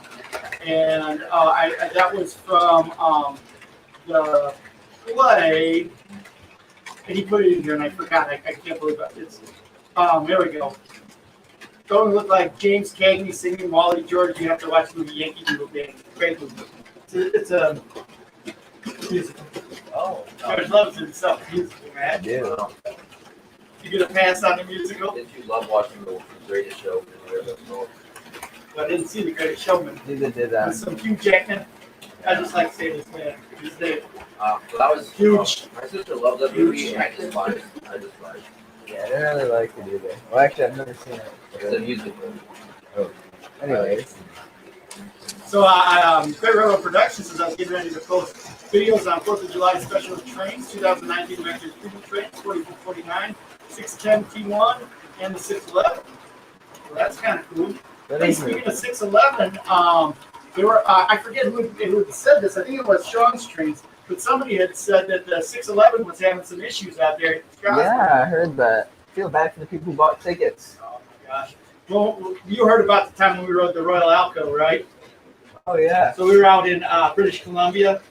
and that was from the play, and he put it in here, and I forgot. I can't believe it. It's there we go. Don't look like James Cagney singing Wally George. You have to watch the movie Yankee Doodle Dandy. Great movie. It's a musical. Oh. George loves himself musical, man. I do. You gonna pass on the musical? Did you love watching the Greatest Show? I didn't see The Greatest Showman. Neither did that. With some Hugh Jackman. I just like saying this man. His name. So that was Huge. My sister loves that movie. I just watched it. Yeah, I didn't really like it either. Well, actually, I've never seen it. It's a musical. Anyways. So, Great Railroad Productions, as I was getting ready to post videos on 4th of July special trains, 2019 American Freedom Trains, 4449, 610 T1, and the 611. So that's kind of cool. Hey, speaking of 611, there were, I forget who had said this, I think it was Sean's Trains, but somebody had said that the 611 was having some issues out there. Yeah, I heard that. Feel bad for the people who bought tickets. Oh, my gosh. Well, you heard about the time when we rode the Royal Alco, right? Oh, yeah. So we were out in British Columbia,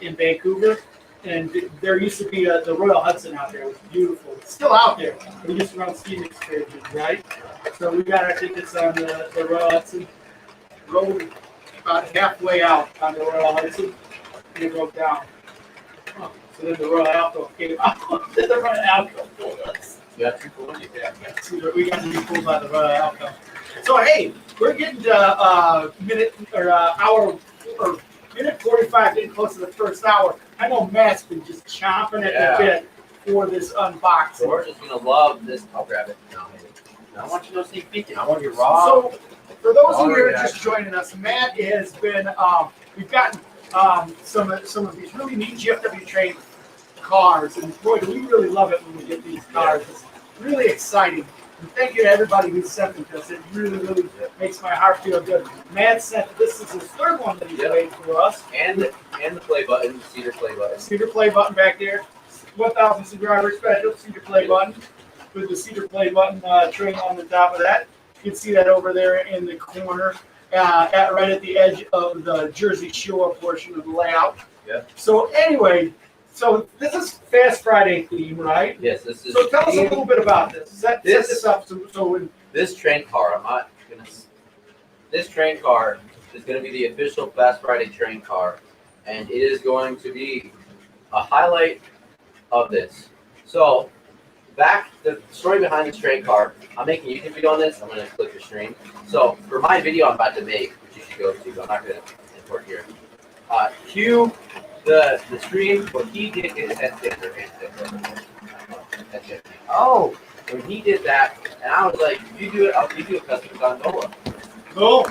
in Vancouver, and there used to be the Royal Hudson out there. It was beautiful. It's still out there. We used to run steam excursions, right? So we got our tickets on the Royal Hudson. Rode about halfway out on the Royal Hudson, and it broke down. So then the Royal Alco came out. The Royal Alco pulled us. You got 2 pools? Yeah. So we got to be pulled by the Royal Alco. So hey, we're getting to minute 45, getting close to the first hour. I know Matt's been just chomping at the bit for this unboxing. George is gonna love this. I'll grab it. No, I want you to know sneak peeking. I want you raw. So for those of you who are just joining us, Matt has been. We've gotten some of these really neat GFW train cars, and boy, do we really love it when we get these cars. It's really exciting. And thank you to everybody who sent them to us. It really, really makes my heart feel good. Matt sent this is his 3rd one that he's made for us. And the play button, the cedar play button. Cedar play button back there. 1,000 subscriber special cedar play button with the cedar play button train on the top of that. You can see that over there in the corner, right at the edge of the Jersey Shore portion of the layout. Yeah. So anyway. So this is Fast Friday theme, right? Yes, this is. So tell us a little bit about this. Set this up so when this train car, this train car is going to be the official Fast Friday train car, and it is going to be a highlight of this. So, the story behind this train car. I'm making a YouTube video on this. I'm going to click your stream. So for my video I'm about to make, which you should go to, but I'm not going to import here. Cue the stream. What he did is Oh, when he did that, and I was like, you do it, I'll give you a custom gondola. Cool.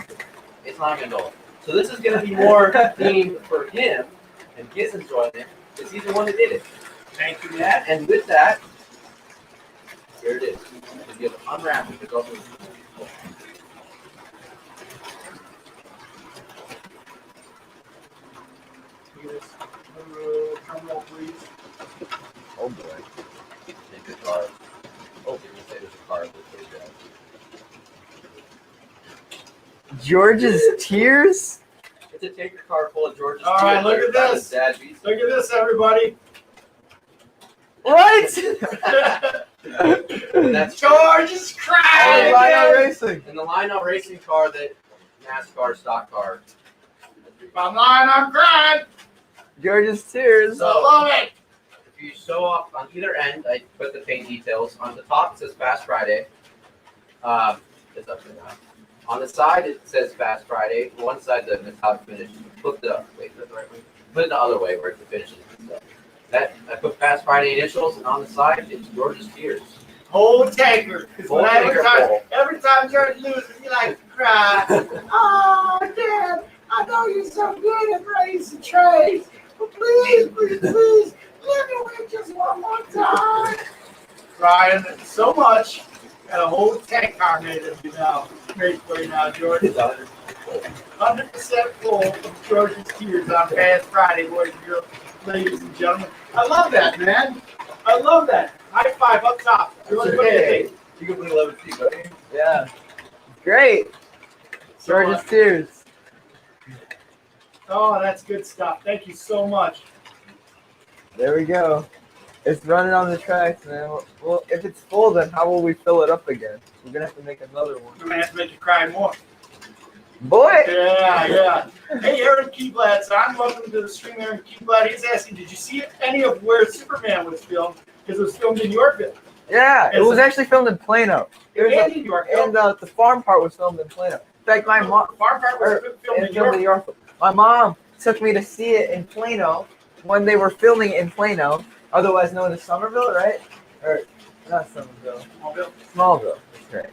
It's not a gondola. So this is going to be more themed for him and his enjoyment, because he's the one that did it. Thank you, Matt. And with that, here it is. If you unwrap it, it's also Terminal, please. oh boy. take the car. Oh, you say there's a car that goes down. George's tears? It's a tanker car full of George's All right, look at this. Dad beats. Look at this, everybody. What? That's George is crying. Lionel Racing. in the Lionel racing car that NASCAR stock car. If I'm lying, I'm crying. George's tears. I love it. If you show up on either end, I put the paint details. On the top it says Fast Friday. It's upside down. On the side, it says Fast Friday. One side, the metallic finish. Flip it up. Wait, that's the right way. Put it the other way where it's the finishes and stuff. That I put Fast Friday initials, and on the side, it's George's Tears. Whole tanker. Because Whole tanker full. every time George loses, he likes to cry. Oh, Dad, I know you're so good at raising trains, but please, let me win just one more time. Crying so much, got a whole tank car made of you now. Great for you now, George. 100% full of George's Tears on Fast Friday, boys and girls, ladies and gentlemen. I love that, man. I love that. High five up top. George, what do you think? You can believe it, too, buddy. Yeah. Great. George's Tears. Oh, that's good stuff. Thank you so much. There we go. It's running on the tracks, man. Well, if it's full, then how will we fill it up again? We're gonna have to make another one. We're gonna have to make you cry more. Boy. Yeah. Hey, Aaron Keyblad's on. Welcome to the stream, Aaron Keyblad. He's asking, did you see any of where Superman was filmed? Because it was filmed in Yorkville. Yeah, it was actually filmed in Plano. It was And in Yorkville. and the farm part was filmed in Plano. In fact, my mom Farm part was filmed in Yorkville. Yorkville. My mom took me to see it in Plano when they were filming in Plano, otherwise known as Somerville, right? Or not Somerville, Smallville. That's right.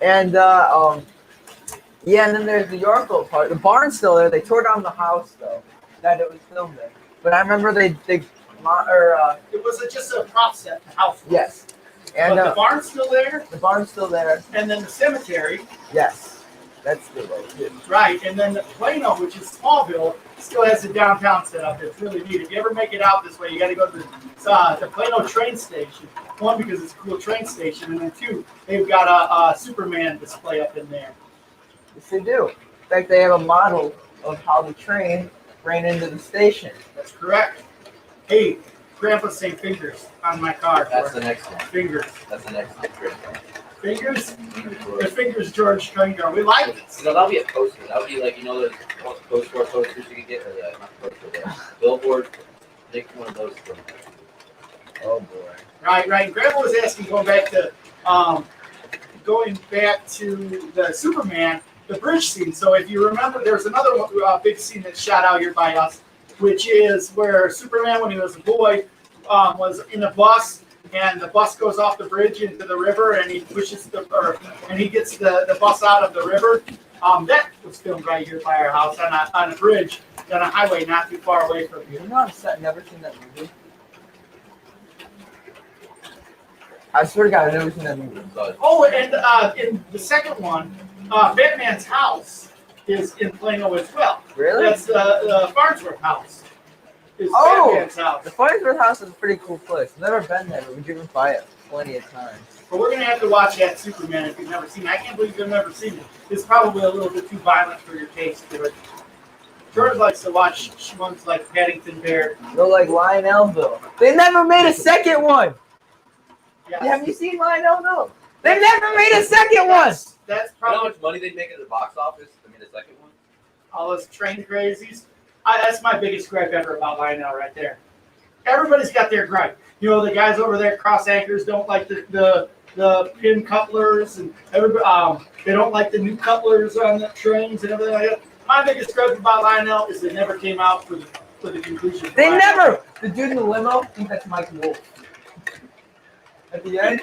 And yeah, and then there's the Yorkville part. The barn's still there. They tore down the house though that it was filmed in. But I remember it was just a prop set, the house. Yes. And but the barn's still there. The barn's still there. And then the cemetery. Yes. That's still there too. Right. And then the Plano, which is Smallville, still has the downtown set up. It's really neat. If you ever make it out this way, you got to go to the Plano train station. One, because it's a cool train station. And then two, they've got a Superman display up in there. Yes, they do. In fact, they have a model of how the train ran into the station. That's correct. Hey, Grandpa's saying fingers on my car. That's the next one. Fingers. That's the next one. Fingers? The fingers, George Tranger. We like it. So that'll be a poster. That'll be like, those post-war posters you can get, or not poster, the billboard. Take one of those from there. Oh boy. Right. Grandpa was asking, going back to the Superman, the bridge scene. So if you remember, there's another big scene that's shot out here by us, which is where Superman, when he was a boy, was in a bus, and the bus goes off the bridge into the river, and he pushes and he gets the bus out of the river. That was filmed right here by our house on a bridge on a highway not too far away from You here. know, I've never seen that movie. I swear to God, I've never seen that movie. Oh, and in the second one, Batman's house is in Plano as well. Really? That's the Farnsworth house. Is Oh! Batman's house. The Farnsworth house is a pretty cool place. I've never been there, but we've driven by it plenty of times. But we're going to have to watch that Superman if you've never seen it. I can't believe you've never seen it. It's probably a little bit too violent for your taste, George. George likes to watch ones like Paddington Bear. They're like Lionelville. They never made a second one! Yes. Have you seen Lionel? No. They never made a second one! That's You know how probably much money they'd make at the box office? I mean, the second one? all those train crazies. That's my biggest gripe ever about Lionel right there. Everybody's got their gripe. The guys over there, cross anchors, don't like the pin couplers, and everybody they don't like the new couplers on the trains and everything like that. My biggest gripe about Lionel is they never came out for the conclusion. They never! The dude in the limo, I think that's Mike Wolf. At the end,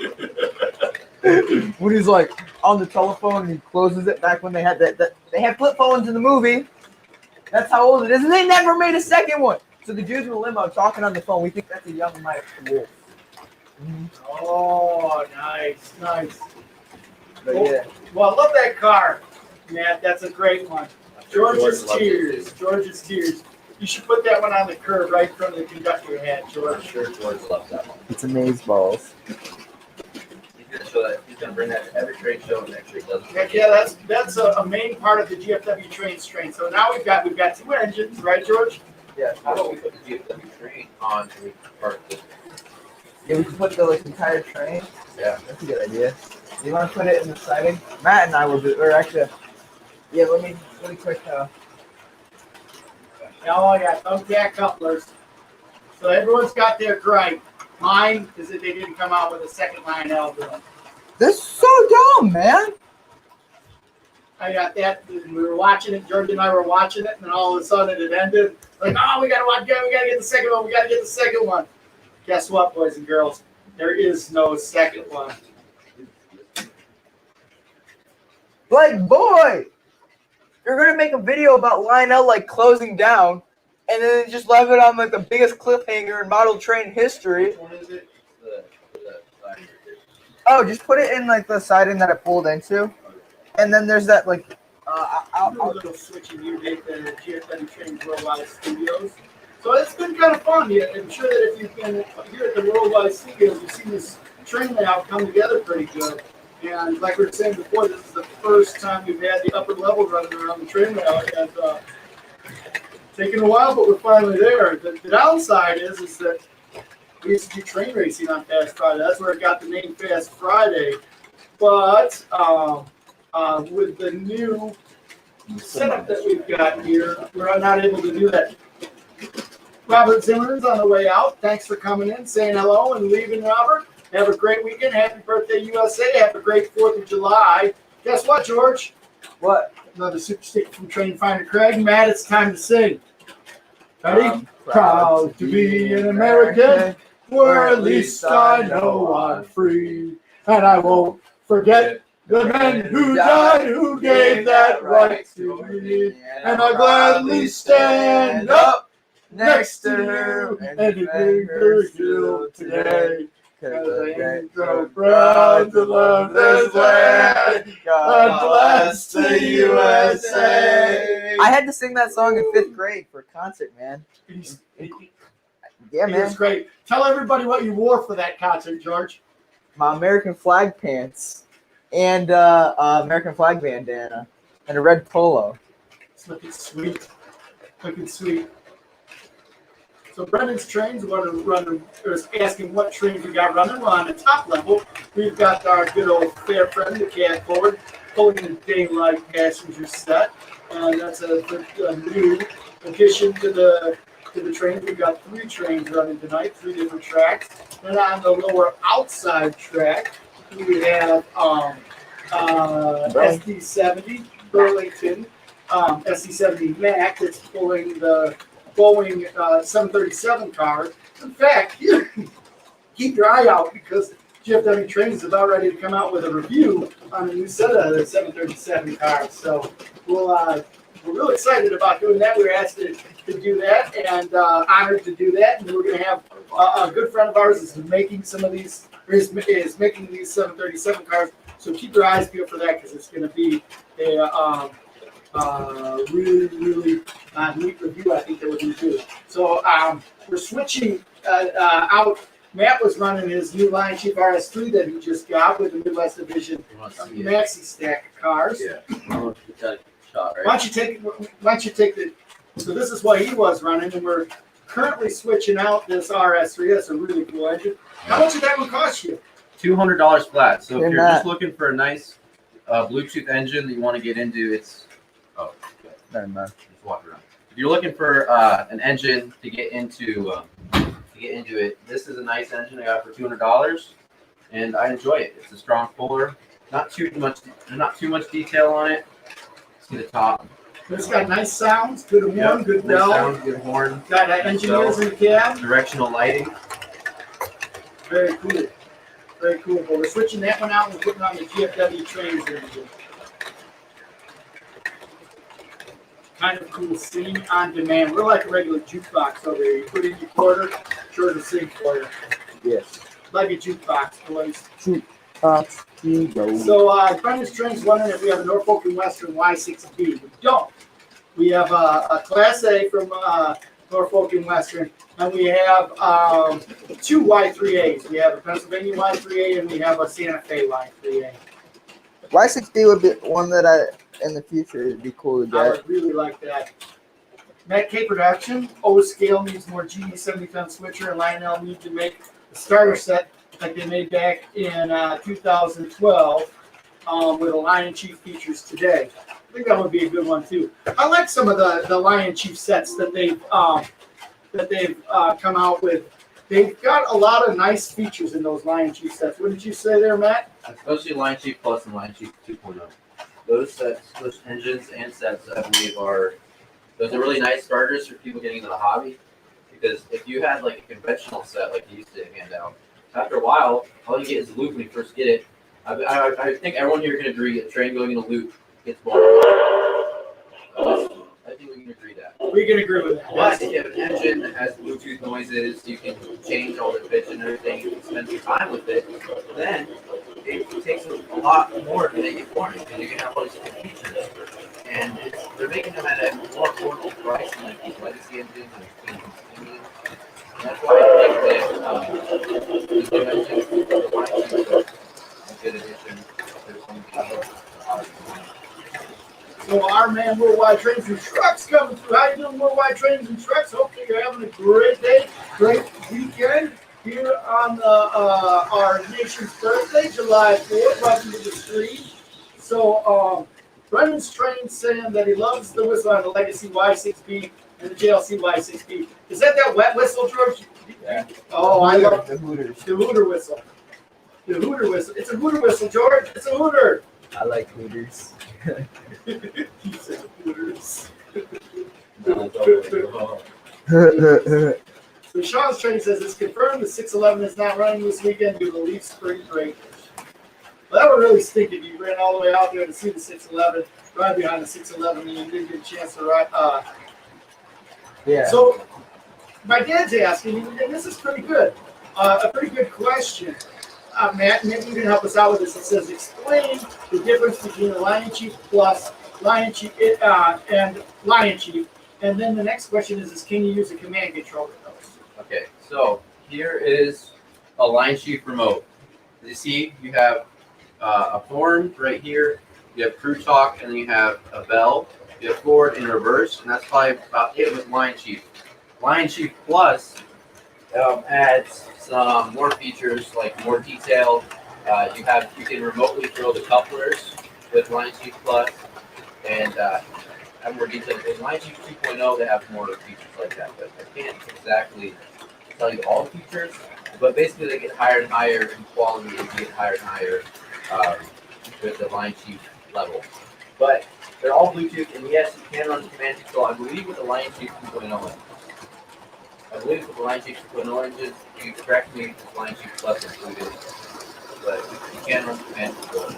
when he's like on the telephone and he closes it back when they had they had flip phones in the movie. That's how old it is, and they never made a second one. So the dude's in the limo talking on the phone. We think that's a young Mike Wolf. Mm-hmm. Oh, nice. But yeah, Well, I love that car, Matt. That's a great one. George's loves it, Tears. George's Tears. You should put that one on the curb right in front of the conductor hat, I'm George. sure George loves that one. it's amazeballs. He's gonna show that. He's gonna bring that to every trade show next year. Doesn't Heck yeah, that's a main part of the GFW train. So now we've got two engines, right, George? Yeah, How about we put the GFW train on every part of this? yeah, we can put the entire train. Yeah. That's a good idea. You want to put it in the siding? Matt and I will do. Or actually, yeah. Let me really quick. Oh yeah, thumbtack couplers. So everyone's got their gripe. Mine is that they didn't come out with a second Lionel bill. That's so dumb, man. I got that. We were watching it. George and I were watching it, and then all of a sudden it ended. Like, oh, we gotta watch. We gotta get the second one. We gotta get the second one. Guess what, boys and girls? There is no second one. Like, boy, you're gonna make a video about Lionel like closing down, and then just leave it on like the biggest cliffhanger in model train history. Which one is it? The Oh, just put it in like the siding that it pulled into, and then there's that like. I'll do a little switching here, Dave, the GFW Trains Worldwide Studios. So it's been kind of fun. Yeah, I'm sure that if you've been here at the Worldwide Studios, you've seen this train layout come together pretty good. And like we were saying before, this is the first time we've had the upper level running around the train layout. And taken a while, but we're finally there. The downside is that we used to do train racing on Fast Friday. That's where it got the name Fast Friday. But with the new setup that we've got here, we're not able to do that. Robert Zimmerman's on the way out. Thanks for coming in, saying hello, and leaving, Robert. Have a great weekend. Happy birthday, USA. Have a great 4th of July. Guess what, George? What? Another super stick from Train Finder Craig. Matt, it's time to sing. Ready? Proud to be an American, where at least I know I'm free. And I won't forget the men who died, who gave that right to me. And I'll gladly stand up next to him and defend her still today. Cause I ain't so proud to love this land. God bless the USA. I had to sing that song in 5th grade for a concert, man. Yeah, It man. was great. Tell everybody what you wore for that concert, George. My American flag pants and American flag bandana and a red polo. It's looking sweet. Looking sweet. So Brennan's Trains is asking what trains we got running. Well, on the top level, we've got our good old fair friend, the cat board, pulling the daylight passenger set. And that's a new addition to the trains. We've got 3 trains running tonight, 3 different tracks. And on the lower outside track, we have SD70 Burlington, SD70 Mac that's pulling the Boeing 737 car. In fact, keep your eye out because GFW Trains is about ready to come out with a review on a new set of the 737 cars. So we're really excited about doing that. We were asked to do that and honored to do that. And we're going to have a good friend of ours is making some of these, is making these 737 cars. So keep your eyes peeled for that because it's going to be a really neat review, I think that we're going to do. So we're switching out. Matt was running his new Lion Chief RS3 that he just got with the Midwest Division maxi stack cars. Yeah. Shot, right? Why don't you take the? So this is what he was running, and we're currently switching out this RS3. That's a really cool engine. How much did that one cost you? $200 flat. So if And you're that- just looking for a nice Bluetooth engine that you want to get into, it's Never mind. just walk around. If you're looking for an engine to get into it, this is a nice engine I got for $200, and I enjoy it. It's a strong puller. Not too much detail on it. See the top. It's got nice sounds, good horn, Yep, good nice bell. sound, good horn. Got engineers in the cab. Directional lighting. Very cool. Very cool. But we're switching that one out and we're putting on the GFW Trains engine. Kind of cool. Sing on demand. We're like a regular jukebox over here. You put in your quarter, sure to sing for you. Yes. Like a jukebox, boys. Go. So, Brennan's Trains running it. We have a Norfolk and Western Y6B. We don't. We have a Class A from Norfolk and Western, and we have 2 Y3As. We have a Pennsylvania Y3A, and we have a Santa Fe Y3A. Y6D would be one that in the future, it'd be cool to I get. would really like that. Matt K Production. O Scale needs more GE 70-ton switcher, and Lionel needs to make a starter set like they made back in 2012 with a Lion Chief features today. I think that would be a good one too. I like some of the Lion Chief sets that they've come out with. They've got a lot of nice features in those Lion Chief sets. Wouldn't you say there, Matt? Especially Lion Chief Plus and Lion Chief 2.0. those sets, those engines and sets, I believe those are really nice starters for people getting into the hobby. Because if you had like a conventional set like you used to hand out, after a while, all you get is a loop when you first get it. I think everyone here can agree a train going in a loop gets boring. I think we can agree that. We can agree with that. But if you have an engine that has Bluetooth noises, you can change all the pitch and everything, you can spend some time with it, then it takes a lot more to make it boring, and you can have all these different features. And they're making them at a more affordable price than like these legacy engines and engines. That's why I think that these new engines, the line are a good addition. There's some So our man Worldwide Trains and Trucks coming through. How you doing, Worldwide Trains and Trucks? Hopefully you're having a great day, great weekend here on our nation's birthday, July 4th. Welcome to the stream. So Brennans Trains saying that he loves the whistle on the Legacy Y6B and the JLC Y6B. Is that wet whistle, George? Yeah. Oh, I love the Hooters. the Hooter whistle. The Hooter whistle. It's a Hooter whistle, George. It's a Hooter. I like Hooters. He said Hooters. So Sean's Train says it's confirmed the 611 is not running this weekend due to Leaf spring break. Well, that would really stink if you ran all the way out there to see the 611, right behind the 611, and you didn't get a chance to ride. Yeah. So my dad's asking, and this is pretty good, a pretty good question. Matt, maybe you can help us out with this. It says, explain the difference between the Lion Chief Plus, Lion Chief, and Lion Chief. And then the next question is can you use a command control with those? Okay, so here is a Lion Chief remote. You see, you have a horn right here, you have crew talk, and then you have a bell. You have forward and reverse, and that's probably about it with Lion Chief. Lion Chief Plus adds some more features, like more detail. You can remotely throw the couplers with Lion Chief Plus, and have more detail. In Lion Chief 2.0, they have more features like that, but I can't exactly tell you all the features. But basically, they get higher and higher in quality, and get higher and higher with the Lion Chief level. But they're all Bluetooth, and yes, you can run command control. I believe with the Lion Chief 2.0 engine. I believe with the Lion Chief 2.0 engine, you can correct me if the Lion Chief Plus included, but you can run command control.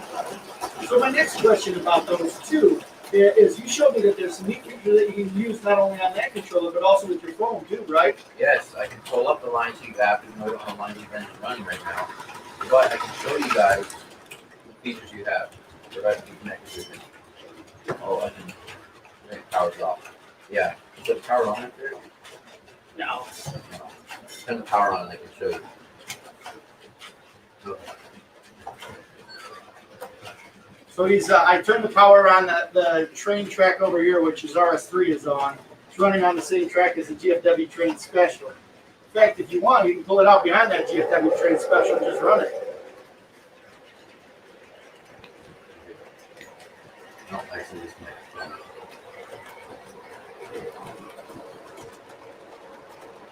So my next question about those two is you showed me that there's some neat features that you can use not only on that controller, but also with your phone too, right? Yes, I can pull up the Lion Chief app even though I don't have Lion Chief engine running right now. But I can show you guys the features you have. They're right to be connected with it. Oh, I can. Power's off. Yeah. Is the power on it there? No. Turn the power on and I can show you. Okay. So I turned the power on the train track over here, which is RS3 is on. It's running on the same track as the GFW Train Special. In fact, if you want, you can pull it out behind that GFW Train Special and just run it. No, actually, disconnect.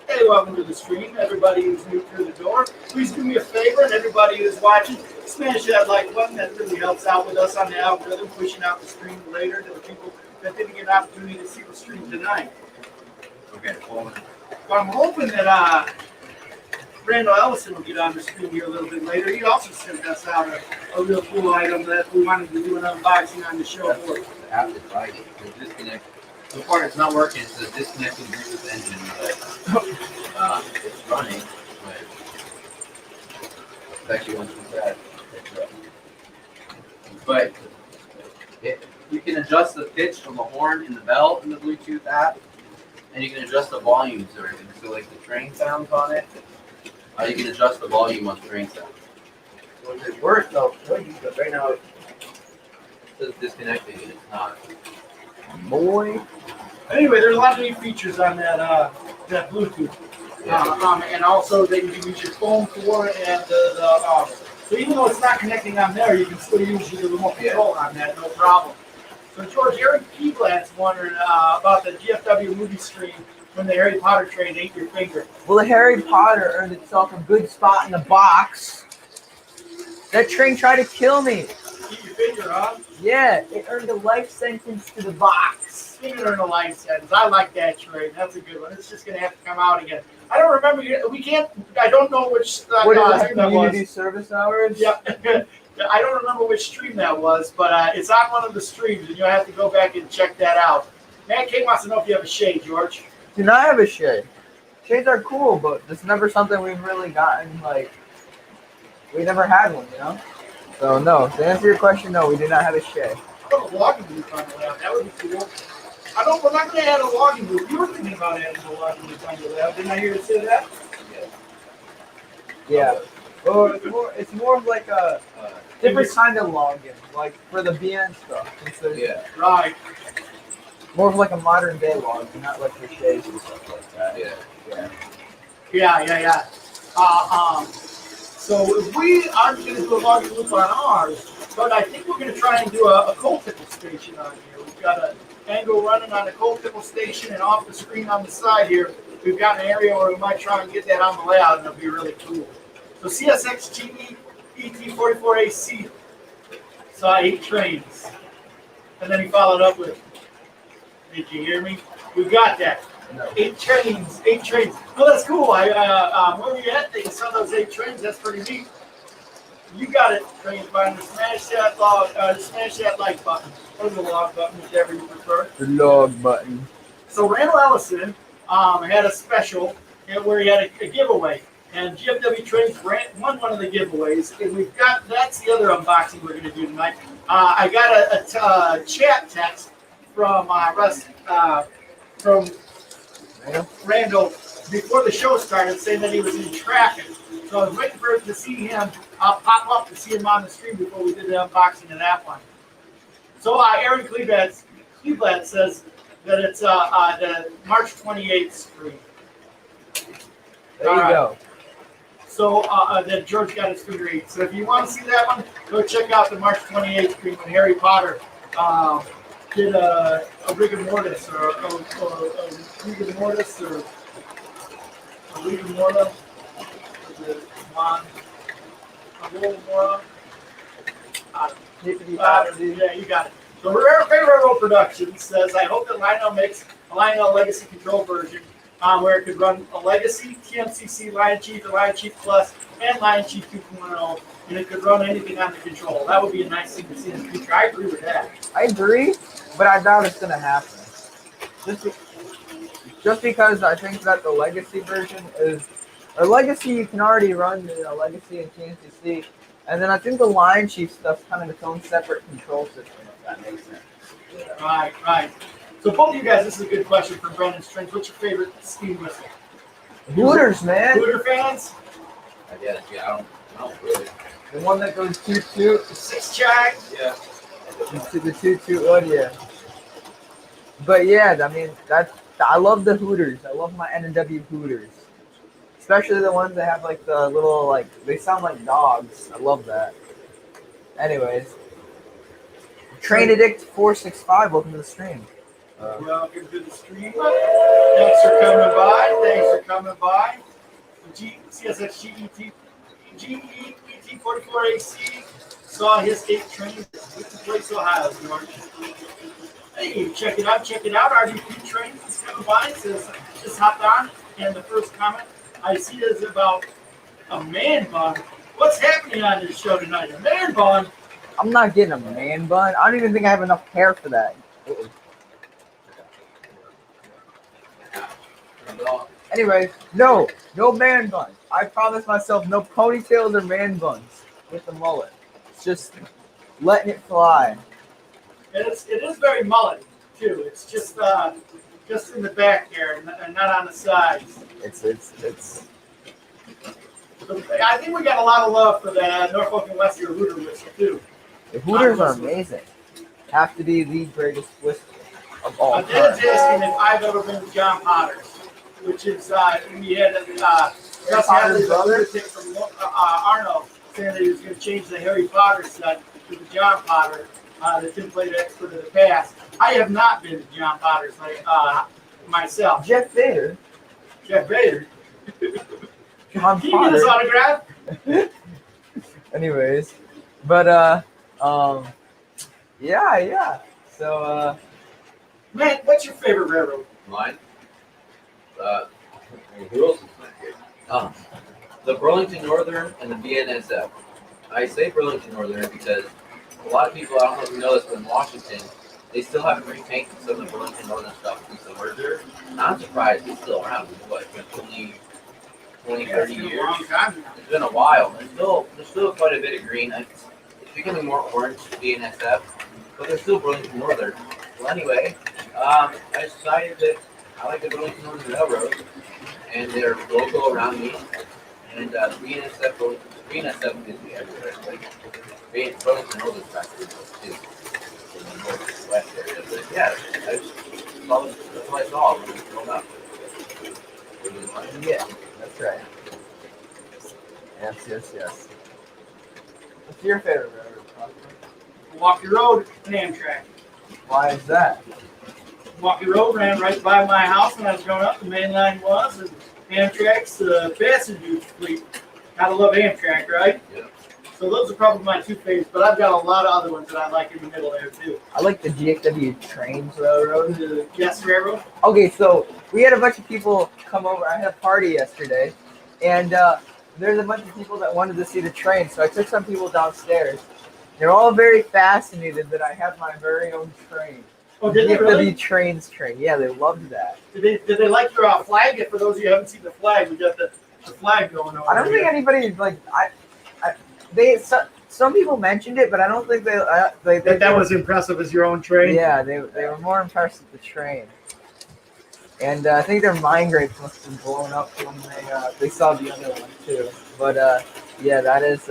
Hey, welcome to the stream. Everybody who's new through the door, please do me a favor, and everybody who's watching, smash that like button. That really helps out with us on the algorithm, pushing out the stream later to the people that didn't get an opportunity to see the stream tonight. Okay, well, I'm hoping that Randall Ellison will get on the stream here a little bit later. He also sent us out a real cool item that we wanted to do an unboxing on the show for. the app is right. It's disconnect. So far, it's not working. It says disconnected Bluetooth engine, but it's running. But it's actually once we said. But you can adjust the pitch of the horn and the bell in the Bluetooth app, and you can adjust the volumes or everything. So, like the train sounds on it, you can adjust the volume on train sounds. So if it works, though, but right now it says disconnected, and it's not. Boy. Anyway, there's a lot of neat features on that Bluetooth. And also that you can use your phone for, and so even though it's not connecting on there, you can still use the remote control on that, no problem. So George, Eric Keeblad's wondering about the GFW movie screen when the Harry Potter train ate your finger. Well, the Harry Potter earned itself a good spot in the box. That train tried to kill me. Keep your finger, huh? Yeah, it earned a life sentence to the box. Finger earned a life sentence. I like that trade. That's a good one. It's just gonna have to come out again. I don't remember. We can't. I don't know which What is that, stream that community was. service hours? Yep. I don't remember which stream that was, but it's on one of the streams, and you'll have to go back and check that out. Man K wants to know if you have a shade, George. Do not have a shade. Shades are cool, but it's never something we've really gotten, like, we never had one, you know? So, no. To answer your question, no, we do not have a shade. I don't know, a logging booth on the lab. That would be cool. We're not going to add a logging booth. You were thinking about adding a logging booth on your lab. Didn't I hear you say that? Yeah. Well, it's more of like a different kind of login, like for the BN stuff. Yeah. Right. More of like a modern day login, not like for shades and stuff like that. Yeah. So if we aren't going to do a logging loop on ours, but I think we're going to try and do a coal tipple station on here. We've got an angle running on the coal tipple station, and off the screen on the side here, we've got an area where we might try and get that on the layout, and it'll be really cool. So CSXGE ET44AC saw 8 trains. And then he followed up with, did you hear me? We got that. No. 8 trains. Oh, that's cool. Where were you at? You saw those 8 trains. That's pretty neat. You got it, train finder. Smash that like button. Or the log button, whichever you prefer. The log button. So Randall Ellison had a special where he had a giveaway. And GFW Trains won one of the giveaways. And we've got, that's the other unboxing we're going to do tonight. I got a chat text from Randall before the show started saying that he was in traffic. So I was waiting for to see him pop up to see him on the stream before we did the unboxing of that one. So Aaron Cleveland says that it's the March 28th stream. There you go. So that George got his figure 8. So if you want to see that one, go check out the March 28th stream when Harry Potter did a rigor mortis or a rigor mortis or a rigor mortis. Yeah, you got it. So Railroad Productions says, I hope that Lionel makes a Lionel Legacy Control version where it could run a Legacy, TMCC, Lion Chief, the Lion Chief Plus, and Lion Chief 2.0, and it could run anything on the control. That would be a nice thing to see in the future. I agree with that. I agree, but I doubt it's going to happen. Just because I think that the Legacy version is... Or Legacy, you can already run Legacy and TNCC. And then I think the Lion Chief stuff's kind of its own separate control system, if that makes sense. Right. So both of you guys, this is a good question from Brennans Trains. What's your favorite steam whistle? Hooters, man. Hooter fans? Yeah, I don't really. The one that goes toot-toot. 6 chime? Yeah. The toot-toot one, yeah. But yeah, I mean, I love the Hooters. I love my N&W Hooters. Especially the ones that have like the little, like, they sound like dogs. I love that. Anyways. Train Addict 465, welcome to the stream. Welcome to the stream. Thanks for coming by. CSXGET GET44AC saw his 8 trains at Burlington Place, Ohio, George. Hey, check it out. RDP Trains is coming by. It says, just hopped on. And the first comment I see is about a man bun. What's happening on this show tonight? A man bun? I'm not getting a man bun. I don't even think I have enough hair for that. Anyways, no man bun. I promised myself no ponytails or man buns with the mullet. It's just letting it fly. And it is very mullet too. It's just in the back there and not on the sides. It's. So I think we got a lot of love for the Norfolk and Western Hooter whistle too. The Hooters are amazing. Have to be the greatest whistle of all time. Dad's asking if I've ever been to John Potter's, which is we had Gus Hadley's brother from Arno saying that he was going to change the Harry Potter set to the John Potter that Tim played expert in the past. I have not been to John Potter's myself. Jeff Vader. John John Can you get his Potter. autograph? Anyways, but Um, yeah. So, Man, what's your favorite railroad? Mine. Who else is not here? The Burlington Northern and the BNSF. I say Burlington Northern because a lot of people, I don't know if you know this, but in Washington, they still haven't repainted some of the Burlington Northern stuff since the merger. And I'm surprised it's still around. What, it's been 20, 30 It's been a years? long time. It's been a while. There's still quite a bit of green. It's becoming more orange, BNSF, but there's still Burlington Northern. Well, anyway, I decided that I like the Burlington Northern Railroad, and they're local around me. And BNSF gives me everywhere. Like, Burlington Northern factory is in the northwest area. But yeah, that's what I saw when I was growing up. yeah, that's right. Yes. What's your favorite railroad? Milwaukee Road and Amtrak. Why is that? Milwaukee Road ran right by my house when I was growing up. The main line was, and Amtrak's the passenger fleet. Gotta love Amtrak, right? Yeah. So those are probably my two favorites, but I've got a lot of other ones that I like in the middle there too. I like the GFW Trains Railroad. The Yes Railroad. Okay, so we had a bunch of people come over. I had a party yesterday, and there's a bunch of people that wanted to see the train. So I took some people downstairs. They're all very fascinated that I have my very own train. Oh, did they GFW really? Trains train. Yeah, they loved that. Did they like your flag? For those of you who haven't seen the flag, we got the flag going on. I don't think anybody some people mentioned it, but I don't think that was impressive as your own train. Yeah, they were more impressed with the train, and I think their mind grapes must have been blown up when they saw the other one too. But yeah, that is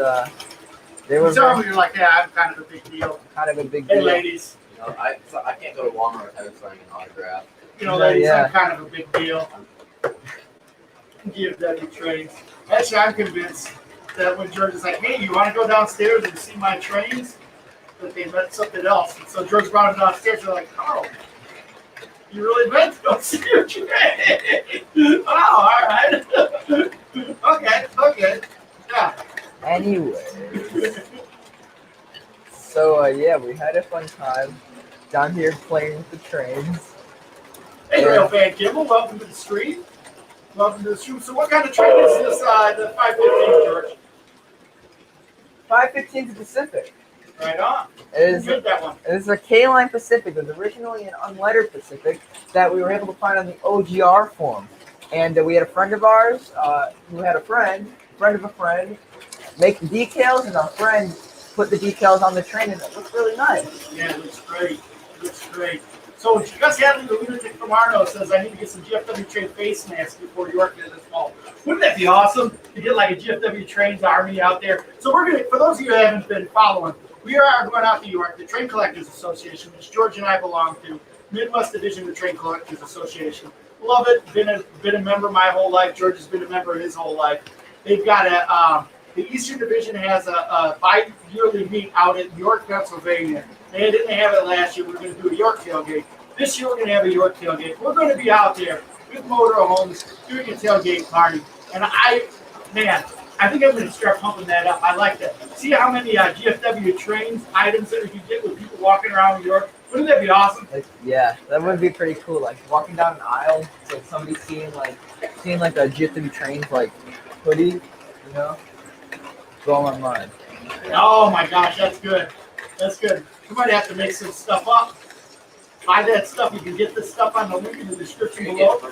they were So you're like, yeah, I'm kind of a big deal. kind of a big Hey, deal. ladies. You know, I can't go to Walmart without signing an autograph. You know, Yeah, ladies, yeah. I'm kind of a big deal. GFW trains. Actually, I'm convinced that when George is like, hey, you want to go downstairs and see my trains? That they meant something else. And so George brought him downstairs. They're like, oh, you really meant to go see your train? Oh, all right. Okay. Yeah. Anyway, so yeah, we had a fun time down here playing with the trains. Hey, Rail Fan Kimball, welcome to the stream. Welcome to the stream. So what kind of train is this, the 515, George? 515 Pacific. Right on. It is. Who made that one? It is a K-Line Pacific. It was originally an unlettered Pacific that we were able to find on the OGR form. And we had a friend of ours who had a friend of a friend, make the decals, and our friend put the decals on the train, and it looked really nice. Yeah, it looks great. So Gus Hadley, the lunatic from Arno, says I need to get some GFW train face masks before York this fall. Wouldn't that be awesome to get like a GFW Trains army out there? So we're gonna, for those of you who haven't been following, we are going out to York, the Train Collectors Association, which George and I belong to, Midwest Division of the Train Collectors Association. Love it. Been a member my whole life. George has been a member his whole life. They've got the Eastern Division has a bi-yearly meet out in York, Pennsylvania. They didn't have it last year. We're going to do a York tailgate. This year we're going to have a York tailgate. We're going to be out there with motorhomes doing a tailgate party. And I think I'm going to start pumping that up. I like that. See how many GFW Trains items that we can get with people walking around New York. Wouldn't that be awesome? Yeah, that would be pretty cool. Like walking down an aisle, so somebody seeing like a GFW Trains like hoodie, you know, blow my mind. Oh my gosh, that's good. We might have to make some stuff up. Buy that stuff. You can get this stuff on the link in the description below. For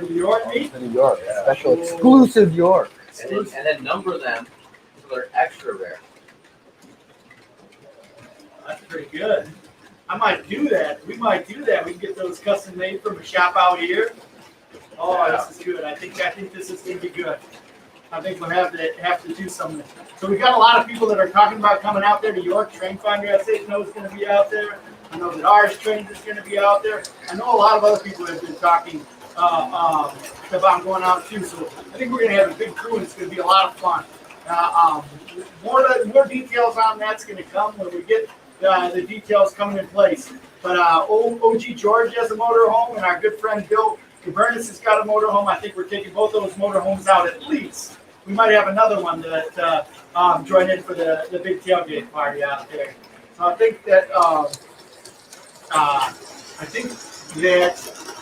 New York meet? For New York, special exclusive York. And then number them so they're extra rare. That's pretty good. I might do that. We might do that. We can get those custom made from a shop out here. Oh, this is good. I think this is going to be good. I think we'll have to do something. So we got a lot of people that are talking about coming out there to York. Train Finder USA knows is going to be out there. I know that ours Trains is going to be out there. I know a lot of other people have been talking about going out too. So I think we're going to have a big crew and it's going to be a lot of fun. More details on that's going to come when we get the details coming in place. But OG George has a motorhome, and our good friend Bill Brennans has got a motorhome. I think we're taking both those motorhomes out at least we might have another one that join in for the big tailgate party out there. So I think that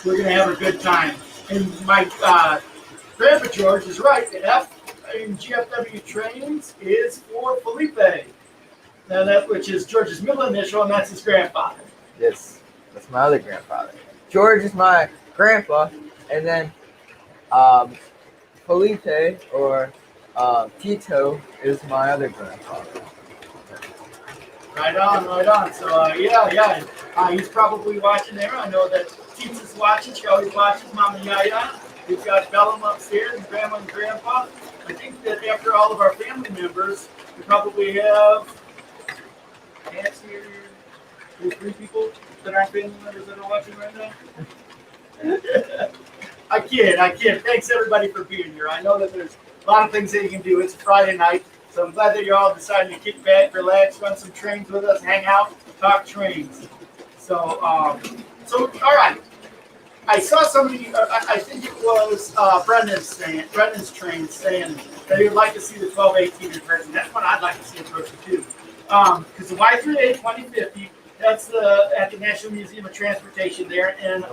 we're gonna have a good time. And my Grandpa George is right. The F in GFW Trains is for Felipe. Now which is George's middle initial, and that's his grandfather. Yes, that's my other grandfather. George is my grandpa, and then Felipe or Tito is my other grandfather. Right on, right on. So yeah. He's probably watching there. I know that Tita's watching. She always watches. Mama Yaya. We've got Bellum upstairs, and Grandma and Grandpa. I think that after all of our family members, we probably have aunts here. There's 3 people that aren't family members that are watching right now. I kid. Thanks everybody for being here. I know that there's a lot of things that you can do. It's Friday night, so I'm glad that you're all deciding to kick back, relax, run some trains with us, hang out, talk trains. So all right. I saw somebody, I think it was Brennans Trains saying that he would like to see the 1218 in person. That's what I'd like to see in person too. Because the Y3A 2050, that's at the National Museum of Transportation there in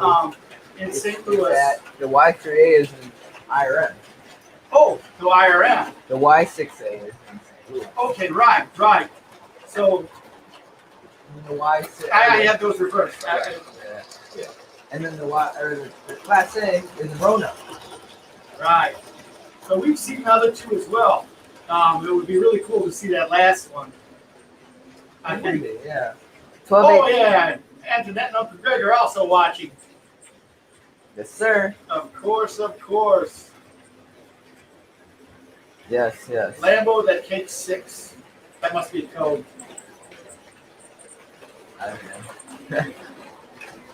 St. Louis. The Y3A is in IRM. Oh, the IRM. The Y6A is in St. Louis. Okay, right. So The Y6A. I had those reversed. Yeah. And then the Class A is in Roanoke. Right. So we've seen the other 2 as well. It would be really cool to see that last one. I think. Yeah. Oh yeah, Antoinette and Uncle Greg are also watching. Yes, sir. Of course. Yes. Lambo that takes 6. That must be a code. I don't know.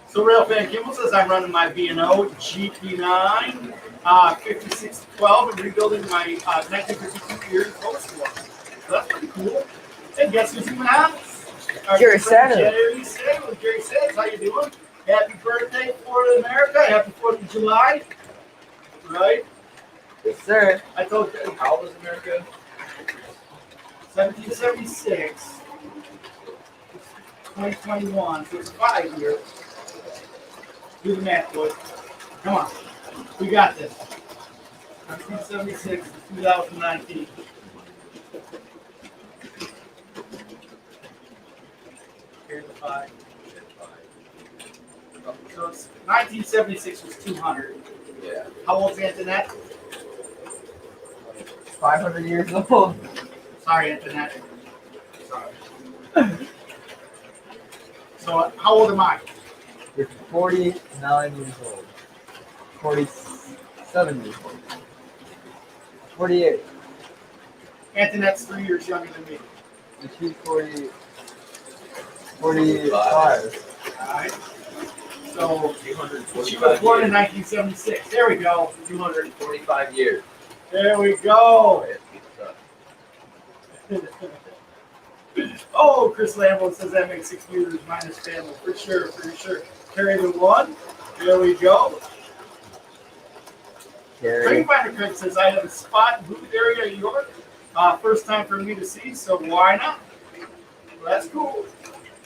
So Rail Fan Kimball says I'm running my B&O GP9 5612 and rebuilding my 1952 Erie Post one. So that's pretty cool. And guess who's in the house? Jerry Shannon. Jerry Shannon, how you doing? Happy birthday, Florida America. Happy 4th of July. Right? Yes, sir. I told you. How old is America? 1776. 2021. So it's 5 years. Do the math, boys. Come on. We got this. 1976 to 2019. Here's the 5. So it's 1976 was 200. Yeah. How old's Antoinette? 500 years old. Sorry, Antoinette. Sorry. So how old am I? You're 49 years old. 47 years old. 48. Antoinette's 3 years younger than me. And she's 45. All right. So she was 245 born in years. 1976. There we go. 245 years. There we go. Oh, Chris Lambo says that makes 6 years minus family. For sure. Carry the 1. There we go. Train Finder Craig says I have a spot in booth area in York. First time for me to see, so why not? Well, that's cool.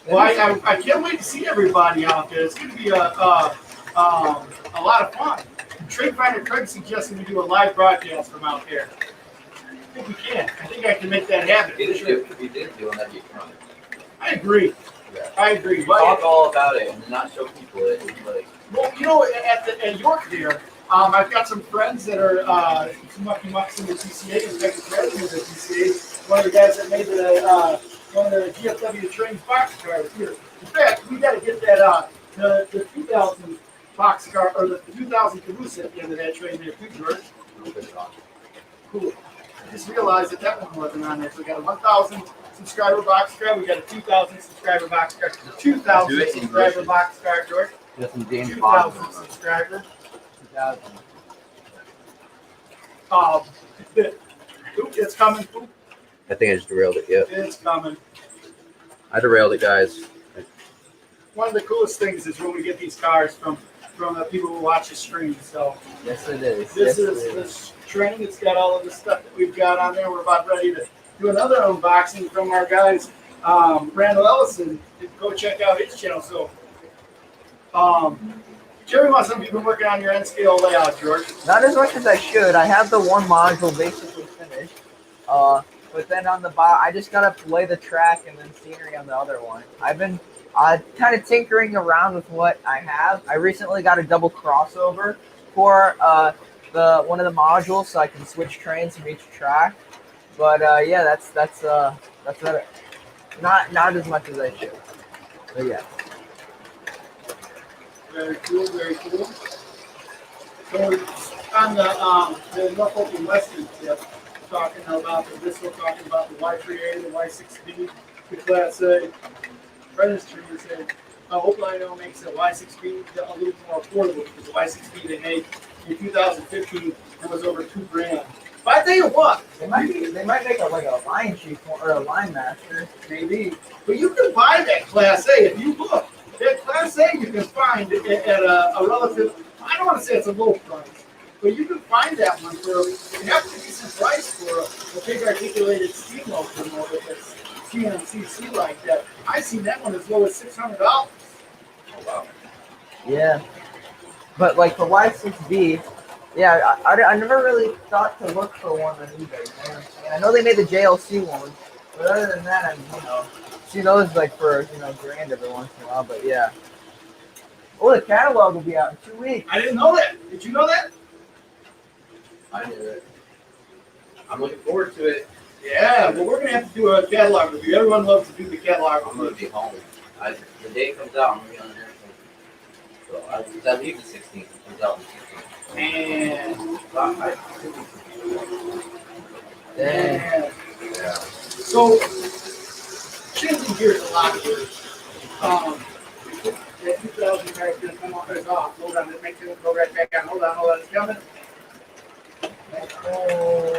Well, I can't wait to see everybody out there. It's going to be a lot of fun. Train Finder Craig suggested we do a live broadcast from out there. I think we can. I think I can make that happen. We did do on that front. I agree. Yeah. I agree. Talk all about it and not show people it. Like, well, you know, at York there, I've got some friends that are some Mucky Mucks in the TCA, and the president of the TCA, one of the guys that made one of the GFW Trains boxcars here. In fact, we got to get that the 2000 boxcar or the 2000 caboose at the end of that train there too, George. Cool. I just realized that one wasn't on there. So we got a 1,000 subscriber boxcar. We got a 2,000 subscriber boxcar. 2,000 subscriber boxcar, George. Got some James 2,000 subscriber. 2000. Oop, it's coming. Oop, I think I just derailed it. Yep. it's coming. I derailed it, guys. One of the coolest things is when we get these cars from from the people who watch the stream. So Yes, it is. this Yes, it is this train. It's got all of the stuff that we've got on there. We're about ready to do another unboxing from our guys, Randall Ellison. Go check out his channel. So, Jerry, something you've been working on your N scale layout, George. Not as much as I should. I have the one module basically finished. But then on the bottom, I just gotta lay the track and then scenery on the other one. I've been kind of tinkering around with what I have. I recently got a double crossover for one of the modules, so I can switch trains from each track. But yeah, that's it. Not as much as I should. But yeah. Very cool, very cool. So on the Norfolk and Western tip, talking about the Bristol, talking about the Y3A, the Y6B, the Class A. Brennans Trains said, I hope Lionel makes the Y6B a little more affordable because the Y6B they made in 2015 it was over $2,000. But I tell you what, They might make like a line chief or a line master. maybe, but you can buy that Class A if you look. That Class A you can find at a relative, I don't want to say it's a low price, but you can find that one for a half a decent price for a big articulated steam locomotive that's TNCC like that. I've seen that one as low as $600. Oh, wow. Yeah. But like for Y6B, yeah, I never really thought to look for one on eBay, man. And I know they made the JLC one, but other than that, see those like for grand every once in a while. But yeah. Oh, the catalog will be out in 2 weeks. I didn't know that. Did you know that? I knew it. I'm looking forward to it. Yeah, well, we're going to have to do a catalog review. Everyone loves to do the catalog I'm going to review. be home. The day it comes out, I'm going to be on there. So I leave the 16th. It comes out on the 16th. And, Dang. Yeah. so, changing gears a lot here. That 2000 car is going to come off. Hold on, let's make sure it go right back on. Hold on, it's coming.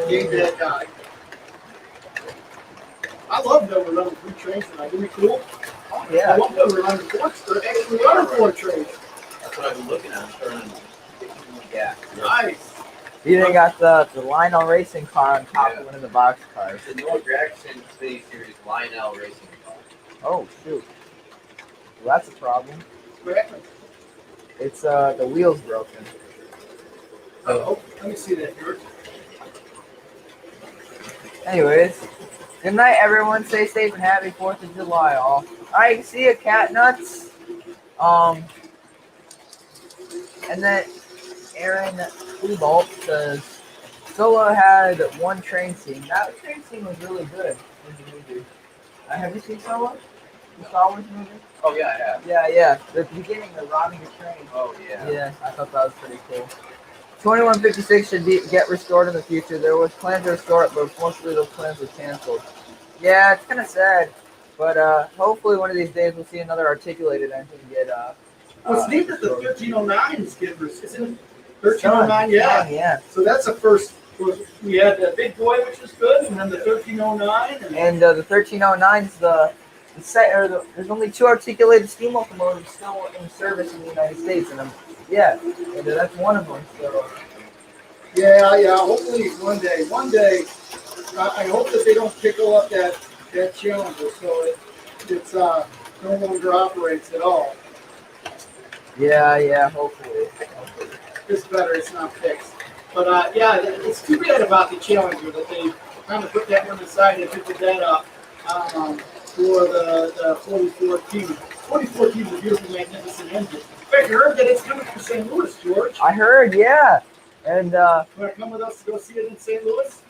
Game that guy. I love that we're running 3 trains tonight. Isn't it cool? Oh I yeah. love that we're running 4. They're actually running 4 trains. That's what I've been looking at. I'm starting to get Nice. You even got the Lionel racing car on top Yeah. of one of the box cars. It's the Noah Jackson City Series Lionel Racing Car. Oh shoot. Well, that's a problem. What happened? It's the wheel's broken. Oh, let me see that, George. Anyways, good night, everyone. Stay safe and happy 4th of July, all. Alright, see ya, cat nuts. And then Aaron Klebold says Solo had one train scene. That train scene was really good in the movie. Have you seen Solo? The Star Wars movie? Oh, yeah, I have. Yeah. The beginning, the robbing the train. Oh, yeah. Yeah, I thought that was pretty cool. 2156 should get restored in the future. There was plans to restore it, but unfortunately those plans were canceled. Yeah, it's kind of sad, but hopefully one of these days we'll see another articulated engine get. Well, it's neat that the 1309s get isn't it? 1309, yeah. Yeah. So that's the first. We had the big boy, which was good, and then the 1309. And the 1309s, there's only 2 articulated steam locomotives still in service in the United States, and and that's one of them. So. Yeah. Hopefully one day, I hope that they don't pickle up that Challenger, so it's no longer operates at all. Yeah, hopefully. It's better. It's not fixed. But it's too bad about the Challenger that they kind of put that one aside and picked that up for the 2014. 2014 is a beautiful, magnificent engine. In fact, you heard that it's coming from St. Louis, George. I heard, yeah. And You want to come with us to go see it in St. Louis?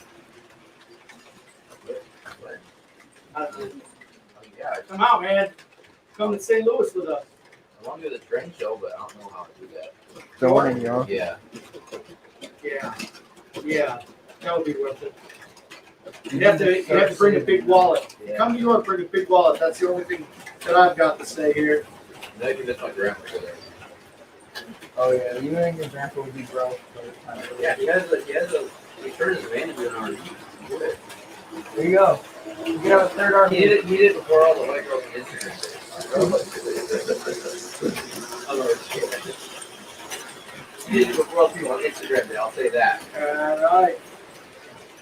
Yeah, Come out, man. Come to St. Louis with us. I want to do the train show, but I don't know how to do that. the one in York. Yeah. Yeah. That would be worth it. You have to bring a big wallet. Yeah. Come to York, bring a big wallet. That's the only thing that I've got to say here. I think that's my grandpa there. Oh yeah, you and your grandpa would be broke. Yeah, he has he turned his van into an RV. There you go. You can have a third RV. He did it before all the white girls on Instagram did. did before people on Instagram, I'll say that. All right.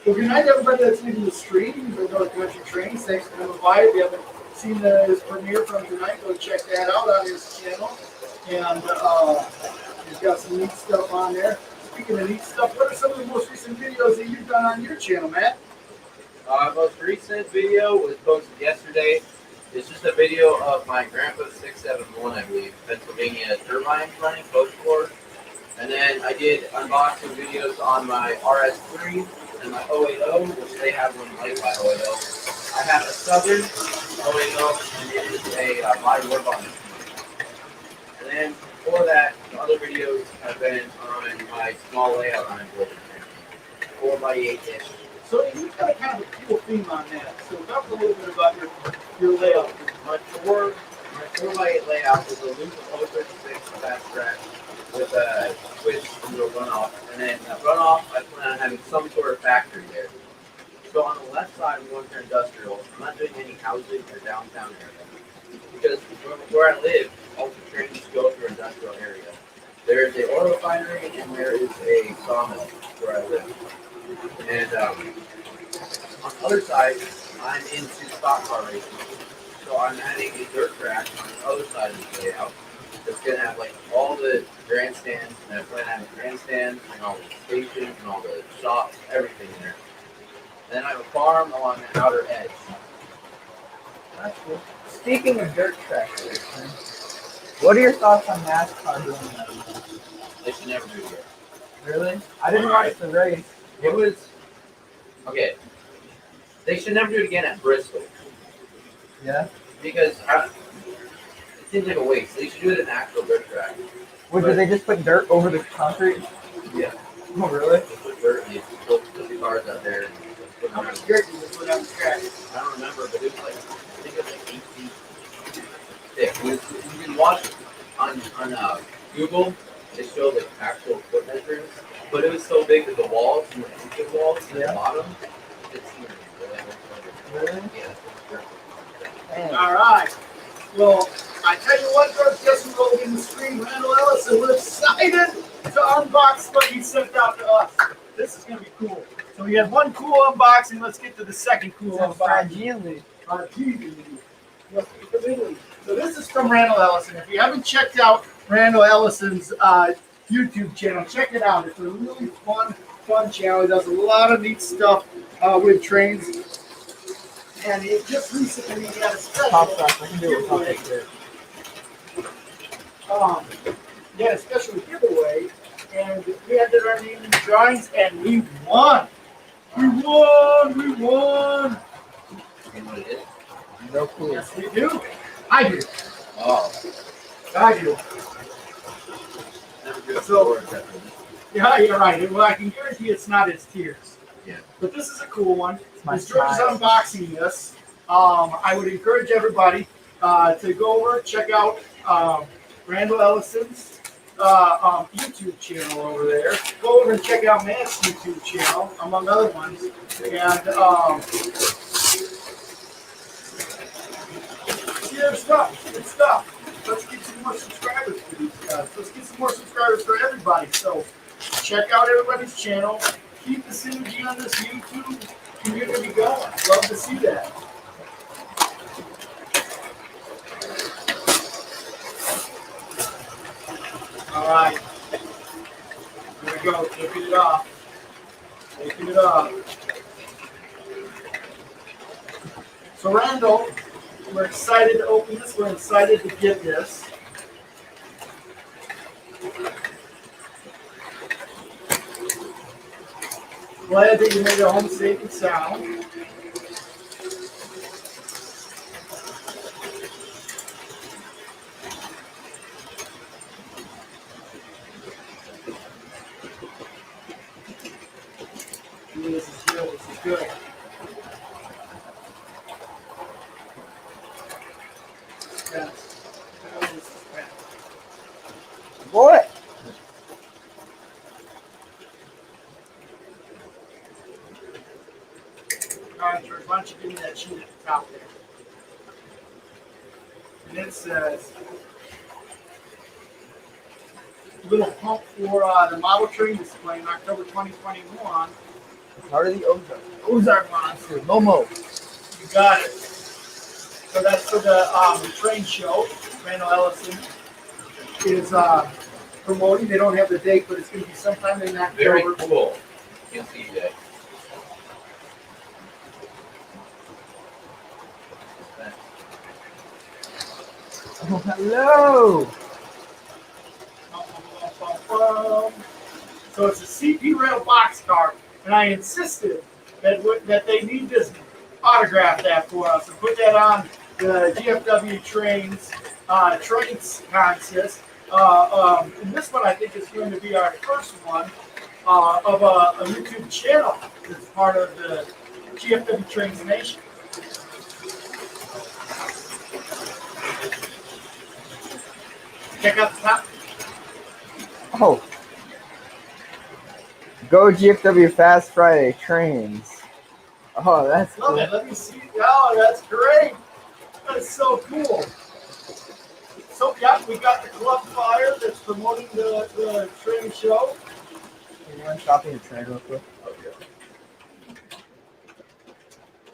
Well, good night, everybody that's leaving the stream. We're going to Country Trains. Thanks for coming by. If you haven't seen his premiere from tonight, go check that out on his channel. And he's got some neat stuff on there. Speaking of neat stuff, what are some of the most recent videos that you've done on your channel, Matt? Most recent video was posted yesterday. It's just a video of my grandpa's 671, I believe, Pennsylvania turbine running post board. And then I did unboxing videos on my RS3 and my 080, which they have one like my 080. I have a Southern 080, and it is a body work on it. And then before that, the other videos have been on my small layout on Burlington 4x8-ish. So you've got kind of a cool theme on that. So talk a little bit about your layout. My 4x8 layout is a loop of 036 fast track with a switch into a runoff. And then that runoff, I plan on having some sort of factory there. So on the left side, I'm going for industrial. I'm not doing any housing or downtown area. Because where I live, all the trains go through industrial area. There is a oil refinery and there is a sawmill where I live. And on the other side, I'm into stock car racing. So I'm adding a dirt track on the other side of the layout. It's going to have like all the grandstands, and I plan on having grandstands and all the stations and all the shops, everything in there. And then I have a farm along the outer edge. That's cool. Speaking of dirt track racing, what are your thoughts on NASCAR doing that? They should never do it. Really? I didn't watch the race. It was okay. They should never do it again at Bristol Yeah? because it seems like a waste. They should do it at an actual dirt track. Or did they just put dirt over the concrete? Yeah. Oh, really? They put dirt and they put the cars out there. And How much dirt did you put on the track? I don't remember, but it was like I think it was like 8 feet thick. It was, you can watch it on Google. They show the actual foot measurements, but it was so big that the walls and the exit walls at the bottom, it's Really? yeah. All right. Well, I tell you what, folks, guess who rolled in the screen? Randall Ellison. We're excited to unbox what he sent out to us. This is going to be cool. So we had one cool unboxing. Let's get to the second cool unboxing. So this is from Randall Ellison. If you haven't checked out Randall Ellison's YouTube channel, check it out. It's a really fun channel. He does a lot of neat stuff with trains. And he just recently had a special giveaway. He had a special giveaway, and we had our name in the drawings, and we won. We won. You know what it is? No clue. Yes, we do. I do. Oh. I do. Never do it So- before, Yeah, you're right. Well, I can guarantee it's not his tears. Yeah. But this is a cool one. my As George is smile. unboxing this, I would encourage everybody to go over, check out Randall Ellison's YouTube channel over there. Go over and check out Matt's YouTube channel, among other ones. And see their stuff. Good stuff. Let's get some more subscribers for these guys. Let's get some more subscribers for everybody. So check out everybody's channel. Keep the synergy on this YouTube community going. Love to see that. All right. Here we go. Taking it off. Taking it off. So Randall, we're excited to open this. We're excited to get this. Glad that you made it home safe and sound. This is good. This is good. What? All right, George, why don't you give me that sheet at the top there? And it says, little pump for the model train display in October 2021. Part of the Ozark Monster, Momo. You got it. So that's for the train show. Randall Ellison is promoting. They don't have the date, but it's going to be sometime in October. Very cool. You can see that. Oh, hello. So it's a CP rail boxcar, and I insisted that they need to autograph that for us and put that on the GFW Trains contest. And this one I think is going to be our first one of a YouTube channel that's part of the GFW Trains Nation. Check out the top. Oh. Go GFW Fast Friday trains. Oh, that's Love cool. it. Let me see. Oh, that's great. That's so cool. So, yeah, we got the club flyer that's promoting the train show. You want to copy the train real quick?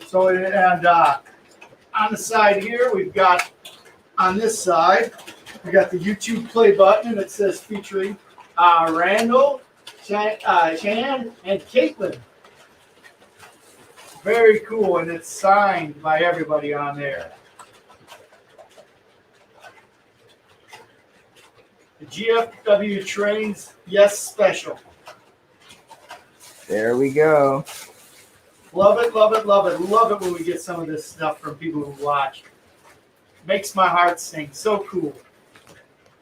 So, and on the side here, we've got, on this side, we got the YouTube play button, and it says featuring Randall, Shannon, and Caitlin. Very cool, and it's signed by everybody on there. The GFW Trains Yes Special. There we go. Love it, love it, love it. Love it when we get some of this stuff from people who watch. Makes my heart sing. So cool.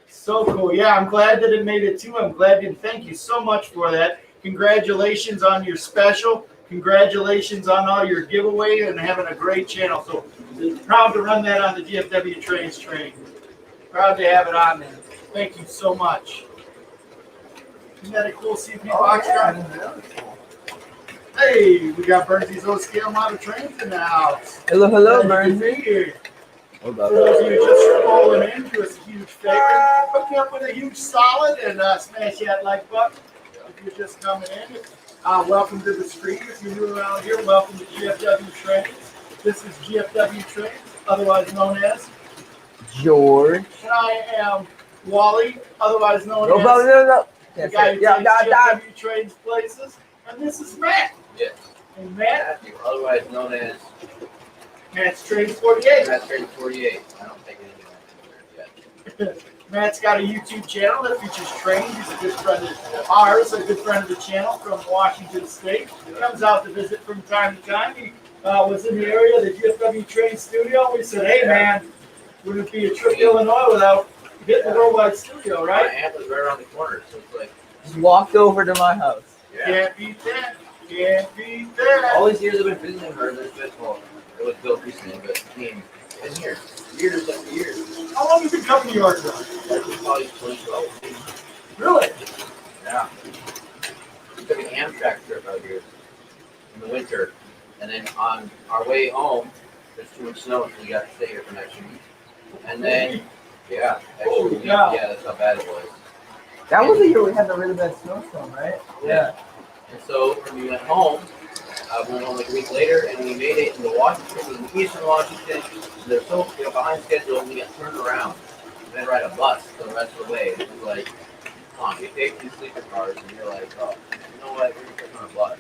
So cool. Yeah, I'm glad that it made it too. I'm glad, and thank you so much for that. Congratulations on your special. Congratulations on all your giveaway and having a great channel. So proud to run that on the GFW Trains train. Proud to have it on there. Thank you so much. Isn't that a cool CP box? Hey, we got Burnsy's O Scale Model Trains in the house. Hello, hello, Glad you Burnsy. could be here. Hold For up. those of you just rolling in, do us a huge favor. Hook me up with a huge solid and smash that like button. If you're just coming in, welcome to the stream. If you're new around here, welcome to GFW Trains. This is GFW Trains, otherwise known as George. and I am Wally, otherwise known No, as no, no. the Can't guy say who it. Yeah, takes da. GFW Trains places. And this is Matt. Yes. And Matt, Matthew, otherwise known as Matt's Trains 48. Brennans Trains 48. I don't think anything yet. Matt's got a YouTube channel that features trains. He's a good friend of ours, a good friend of the channel from Washington State. He comes out to visit from time to time. He was in the area, the GFW Train studio. We said, hey, man, wouldn't it be a trip to Illinois without hitting the Worldwide Studio, My right? aunt was right around the corner, so it's like, Just walked over to my house. yeah. Can't beat that. Can't beat that. All these years I've been visiting her, there's been, well, it was built recently, but I mean, been here years after years. How long have you been coming to New York, though? That was probably 2012. Really? Yeah. We took an Amtrak trip out here in the winter, and then on our way home, there's too much snow, so we got to stay here for next week. And then, yeah, Oh, actually, yeah. yeah, that's how bad it was. That was the year we had the really bad snowstorm, right? Yeah. And so when we went home like a week later, and we made it into Washington, it was in Eastern Washington. They're so behind schedule, and we got turned around and then ride a bus for the rest of the way. It was like, come on, we paid for these sleeper cars, and you're like, oh, you know what, we're gonna put on a bus.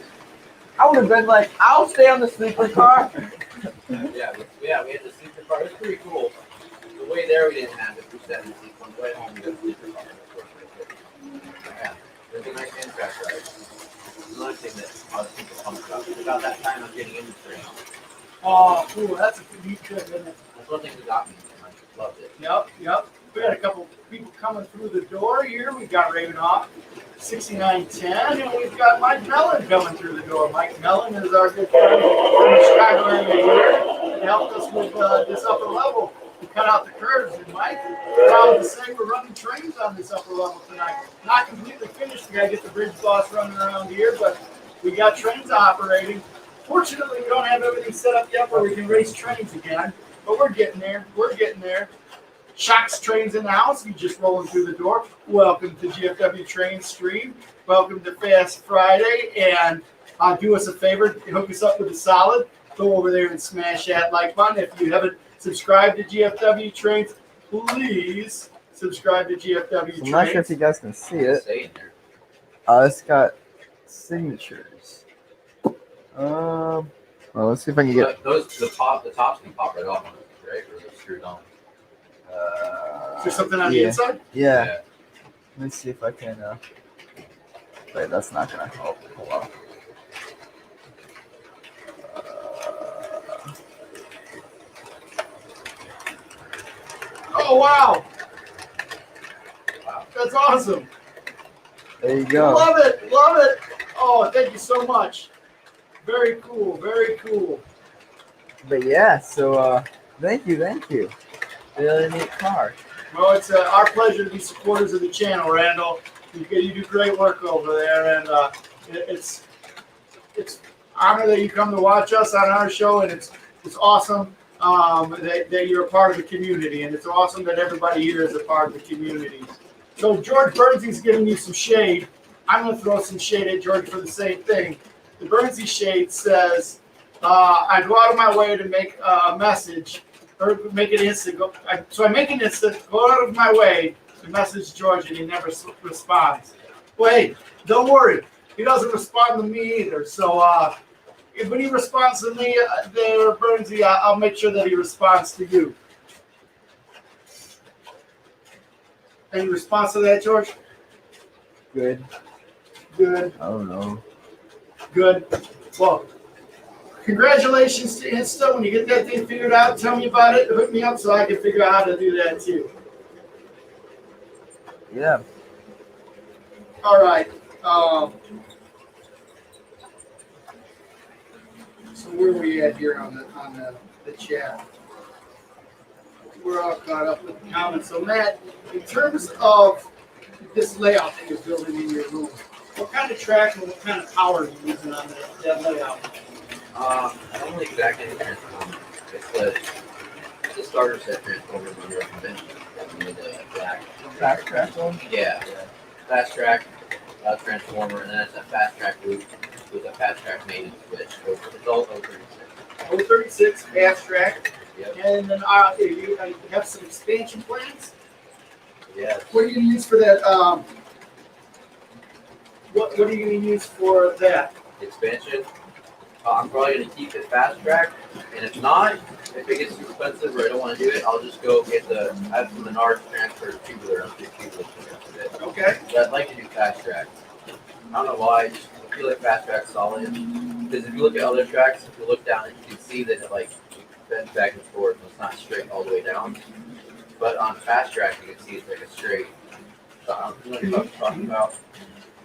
I would have been like, I'll stay on the sleeper car. Yeah, we had the sleeper car. It was pretty cool. The way there, we didn't have it. We sat in the seat. On the way home, we got the sleeper car. Yeah, it was a nice Amtrak ride. Another thing that a lot of people come about. It's about that time I'm getting into train. Oh, cool. That's a neat trip, isn't it? That's one thing that got me. I loved it. Yep. We had a couple people coming through the door here. We got Ravenoff, 6910, and we've got Mike Mellon coming through the door. Mike Mellon is our good friend from the Chicago area here. He helped us with this upper level. We cut out the curves, and Mike, proud to say we're running trains on this upper level tonight. Not completely finished. We got to get the bridge boss running around here, but we got trains operating. Fortunately, we don't have everything set up yet where we can race trains again, but we're getting there. Shocks Trains in the house. You just rolling through the door. Welcome to GFW Train Stream. Welcome to Fast Friday. And do us a favor, hook us up with a solid. Go over there and smash that like button. If you haven't subscribed to GFW Trains, please subscribe to GFW Trains. I'm not sure if you guys can see it. It's got signatures. Well, let's see if I can get. The tops can pop right off, right? Or they're screwed on. Is there something on the inside? Yeah. Let me see if I can. Wait, that's not gonna help. Hold on. Oh wow! That's awesome. There you go. Love it, love it. Oh, thank you so much. Very cool, very cool. But yeah, so thank you. Really neat car. Well, it's our pleasure to be supporters of the channel, Randall. You do great work over there, and it's honor that you come to watch us on our show, and it's awesome that you're a part of the community, and it's awesome that everybody here is a part of the community. So George Burnsy's giving you some shade. I'm going to throw some shade at George for the same thing. The Burnsy shade says, I go out of my way to make a message, or make it instant. So I make it instant, go out of my way to message George, and he never responds. Well, hey, don't worry. He doesn't respond to me either. So when he responds to me there, Burnsy, I'll make sure that he responds to you. Any response to that, George? Good. Good. I don't know. Good. Well, congratulations to Insta. When you get that thing figured out, tell me about it. Hook me up so I can figure out how to do that too. Yeah. All right. So where are we at here on the chat? We're all caught up with the comments. So Matt, in terms of this layout that you're building in your room, what kind of track and what kind of power are you using on that layout? I don't know exactly the transformer. It's the starter set transformer on your convention. Fast track one? Yeah. Fast track transformer, and then it's a fast track loop with a fast track maintenance switch. It's all 036. 036 fast track. Yep. And then you have some expansion plans? Yeah. What are you going to use for that? What are you going to use for that? Expansion. I'm probably going to keep it fast track, and if not, if it gets too expensive or I don't want to do it, I'll just go get I have some Menards transfer tubular. I'm just tubular for it. Okay. But I'd like to do fast track. I don't know why. I feel like fast track's solid. Because if you look at other tracks, if you look down, you can see that it bends back and forth. So it's not straight all the way down. But on fast track, you can see it's like a straight. So you know what I'm talking about?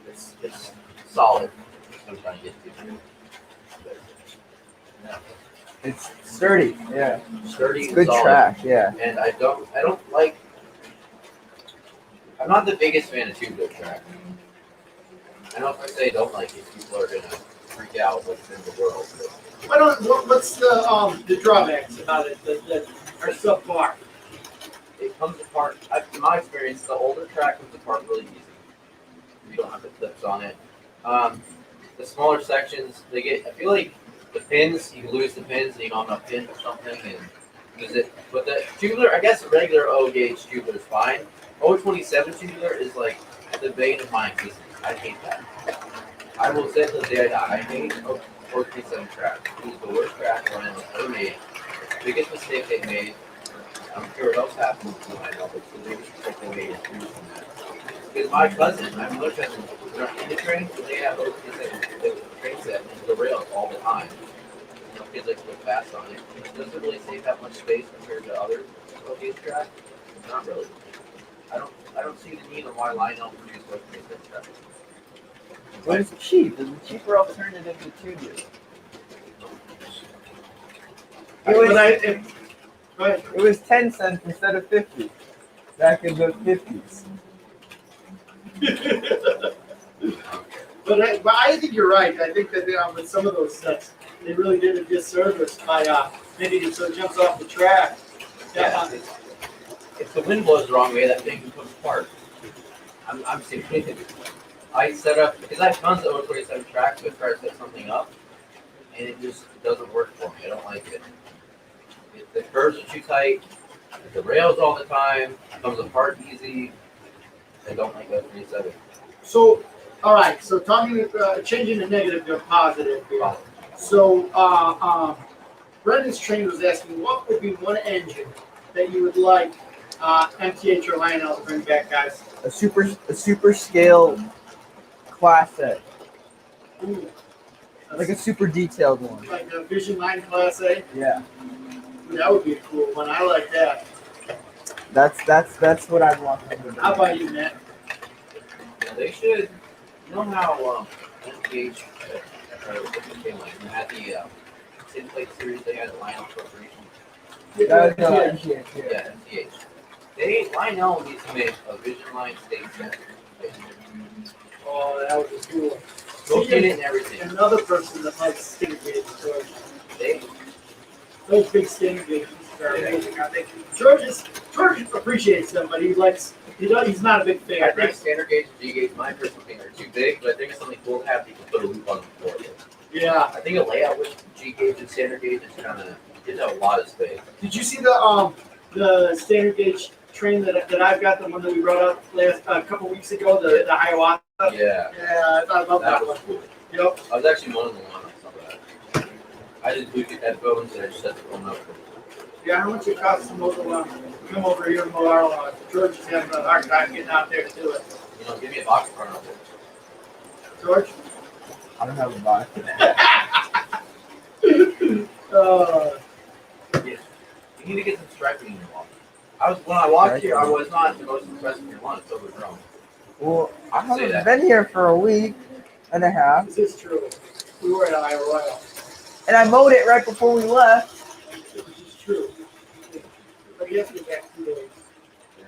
It's solid. That's what I'm trying to get to. Yeah. It's sturdy. Yeah. Sturdy. It's good solid. track. Yeah. And I don't like. I'm not the biggest fan of tubular track. I know if I say I don't like it, people are gonna freak out what's in the world. What's the drawbacks about it that are subpar? It comes apart. In my experience, the older track comes apart really easy. You don't have the clips on it. The smaller sections, I feel like the pins, you can lose the pins and you don't have enough pins or something, and use it. But the tubular, I guess the regular O gauge tubular is fine. 027 tubular is like the bane of my existence. I hate that. I will say to the day I die, I hate 027 track. It was the worst track Brennans ever made. It's the biggest mistake they made. I'm sure what else happened to my but it's the biggest mistake they made is from that. Because my cousin, my other cousin, they're in the train, so they have 027 train set into the rails all the time. You know, kids like to go fast on it. It doesn't really save that much space compared to other OG's tracks. Not really. I don't see the need on why Lionel produced 027 tracks. Well, it's cheap. There's a cheaper alternative to tubular. It was 10 cents instead of 50 back in the 50s. But I think you're right. I think that with some of those sets, they really did a disservice by maybe it so jumps off the track. Yeah. if the wind blows the wrong way, that thing can come apart. I'm serious. I set up because I have tons of over 27 tracks, so I try to set something up, and it just doesn't work for me. I don't like it. The curves are too tight. The rails all the time. It comes apart easy. I don't like that 27. So, all right. So, talking, changing the negative to a positive here. So, Brennan's Trains was asking, what would be one engine that you would like MTH or Lionel to bring back, guys? A super scale classic, Ooh, like a super detailed one. like a Vision Line Class A. Yeah, Ooh, that would be a cool one. I like that. that's what I want them to do. How about you, Matt? Yeah, they should. You know how MTH had the Tin Plate series, they had the Lionel Corporation. That was Yeah, MTH. Lionel needs to make a Vision Line stage set. Oh, that would be cool. Rotate it and everything. Another person that likes standard gauge, George. They, Those big standard gauges are amazing. I think George appreciates them, but he's not a big fan. I think standard gauge and G gauge, my personal opinion, are too big, but I think it's something cool to have people put a loop on the floor. Yeah. I think a layout with G gauge and standard gauge is kind of gives a lot of space. Did you see the standard gauge train that I've got, the one that we brought up a couple weeks ago, the Hiawatha? Yeah. Yeah, I love that one. Cool. Yep. I was actually one of the ones on some of that. I just Bluetooth headphones and I just set the phone up. Yeah, how much it costs to come over here and mow our lawn? George is having a hard time getting out there to do it. You know, give me a box front of it. George? I don't have a box. Yeah. You need to get some striping in your lawn. When I walked here, I was not the most impressed with your lawn. It's overgrown. Well, I Say haven't that. been here for a week and a half, This is true. We were at Iowa Royal, and I mowed it right before we left. which is true. But you have to get back 2 days. Yeah.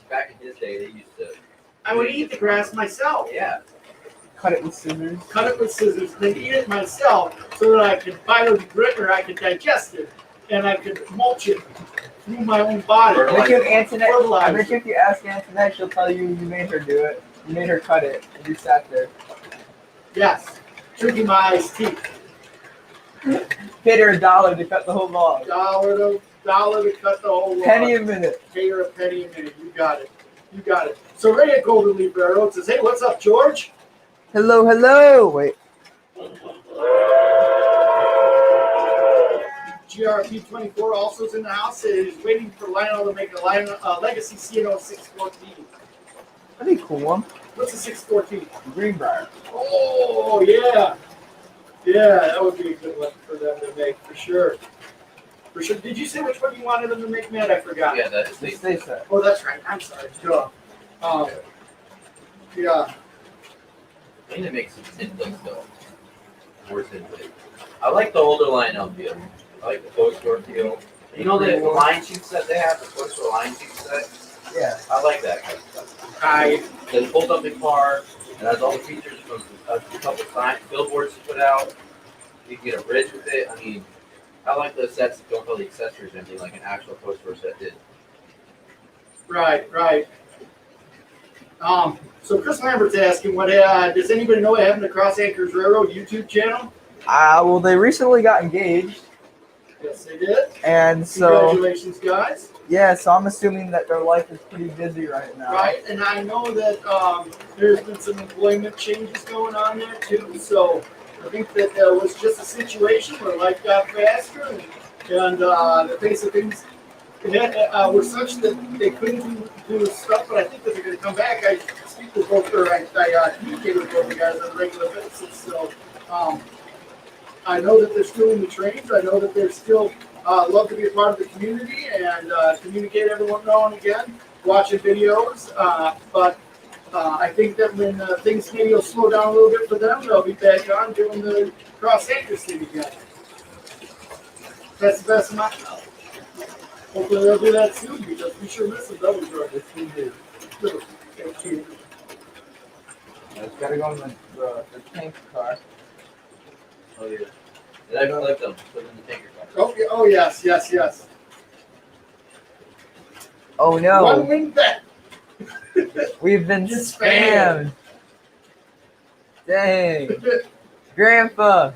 Back in his day, they used to. I would eat the grass myself. Yeah. Cut it with scissors. Cut it with scissors, then eat it myself so that I could biodegradate or I could digest it and I could mulch it through my own body. Fertilizer. I bet you Antoinette, I Fertilizer. bet you if you ask Antoinette, she'll tell you you made her do it. You made her cut it, and you sat there. Yes. Drinking my iced tea. Paid her $1 to cut the whole log. Dollar to cut the whole log. Penny a minute. Pay her a penny a minute. You got it. You got it. So Ray at Golden Leaf Railroad says, hey, what's up, George? Hello, hello. Wait. GRP24 also is in the house. Is waiting for Lionel to make a Legacy CNO 614. That'd be a cool one. What's a 614? Greenbrier. Oh, yeah. Yeah, that would be a good one for them to make, for sure. For sure. Did you say which one you wanted them to make, Matt? I forgot. Yeah, that's Just stay set. Oh, that's right. I'm sorry. Duh. Yeah. I need to make some tin plates though. More tin plates. I like the older Lionel feel. I like the post-store feel. You know the line sheet set they have, the post-store line sheet set? Yeah. I like that kind of stuff. I It pulls up the car, and has all the features from a couple signs, billboards to put out. You can get a bridge with it. I mean, I like the sets that don't have the accessories or anything like an actual post-store set did. right. So Chris Lambert's asking, what does anybody know what happened to Cross Anchors Railroad YouTube channel? Well, they recently got engaged, Yes, they did. and so Congratulations, guys. yeah, so I'm assuming that their life is pretty busy right now. Right, and I know that there's been some employment changes going on there too. So I think that there was just a situation where life got faster, and the pace of things were such that they couldn't do stuff. But I think that they're going to come back. I speak with both, or I communicate with both the guys on a regular basis. So I know that they're still in the trains. I know that they're still love to be a part of the community and communicate every now and again, watching videos. But I think that when things maybe will slow down a little bit for them, they'll be back on doing the cross anchors thing again. That's the best of my knowledge. Hopefully they'll do that soon because we sure miss the double drive. Yes, we do. Thank you. It's gotta go in the tank car. Oh yeah. Did I collect them? Put them in the tanker car. Oh yes. Oh One no, win bet. we've been Get spammed. Dang, Grandpa.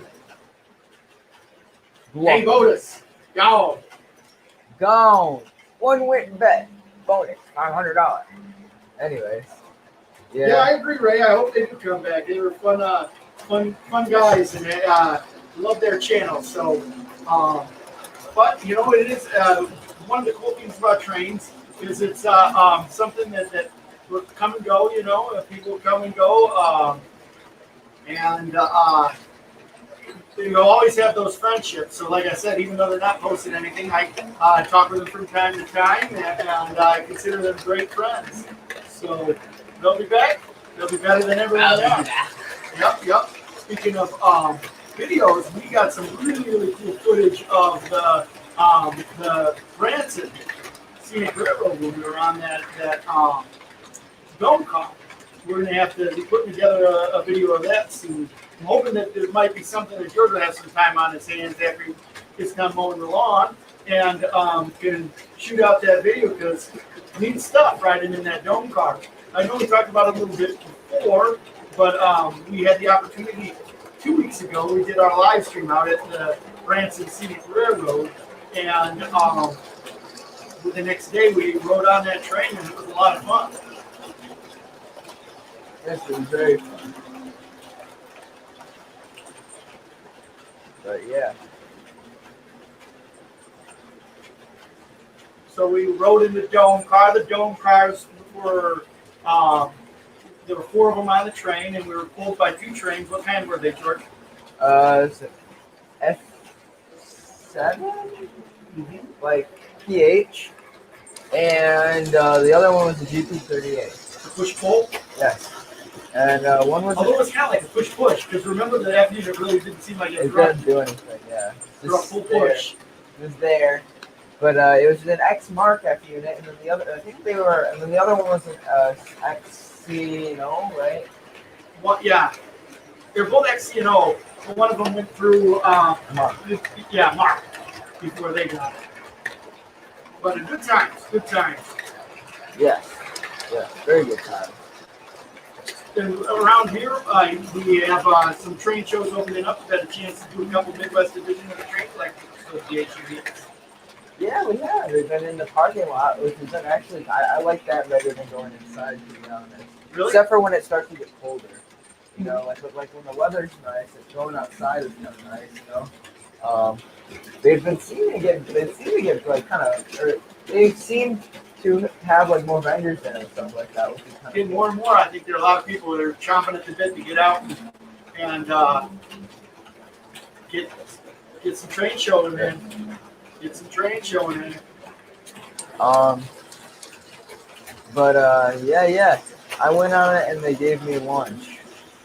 Hey, Botus. Go. Gone. One win bet. Bonus $500. Anyways, Yeah, I agree, Ray. I hope they do come back. They were fun guys, and love their channel. So, but you know, it is one of the cool things about trains is it's something that will come and go. You know, people come and go, and you'll always have those friendships. So, like I said, even though they're not posting anything, I talk with them from time to time, and I consider them great friends. So they'll be back. They'll be better than everyone else. Yep. Speaking of videos, we got some really cool footage of the Branson Scenic Railroad when we were on that dome car. We're gonna have to be putting together a video of that soon. I'm hoping that there might be something that George will have some time on his hands after he gets done mowing the lawn and can shoot out that video because neat stuff riding in that dome car. I know we talked about it a little bit before, but we had the opportunity 2 weeks ago. We did our live stream out at the Branson Scenic Railroad, and the next day we rode on that train, and it was a lot of fun. yes, it was very fun. But yeah. So we rode in the dome car. The dome cars were, there were 4 of them on the train, and we were pulled by 2 trains. What kind were they, George? It's F7, like PH, and the other one was the GP38. The push-pull? Yes, and one was. Although it was kind of like a push-push, because remember the F unit really didn't seem like it It was didn't do anything. Yeah, a full push. It was there, but it was an X Mark F unit, and then the other, I think they were, and then the other one was an XC, right? What? Yeah, they're both XCNO. But one of them went through. Mark. Yeah, Mark. Before they got it. But good times. Good times. Yes, yeah, very good time. And around here, we have some train shows opening up. We've had a chance to do a couple Midwest Division of the trains, like Association meetings. Yeah, we have. We've been in the parking lot, which has been actually, I like that rather than going inside, to be honest. Really? Except for when it starts to get colder. You know, like when the weather's nice, it's going outside is kind of nice, They seem to get like kind of, or they seem to have like more vendors in and stuff like that, which is kind And more and more, I think there are a lot of people that are chomping at the bit to get out and get some train showing in. Get some train showing in. Yeah. I went on it and they gave me lunch.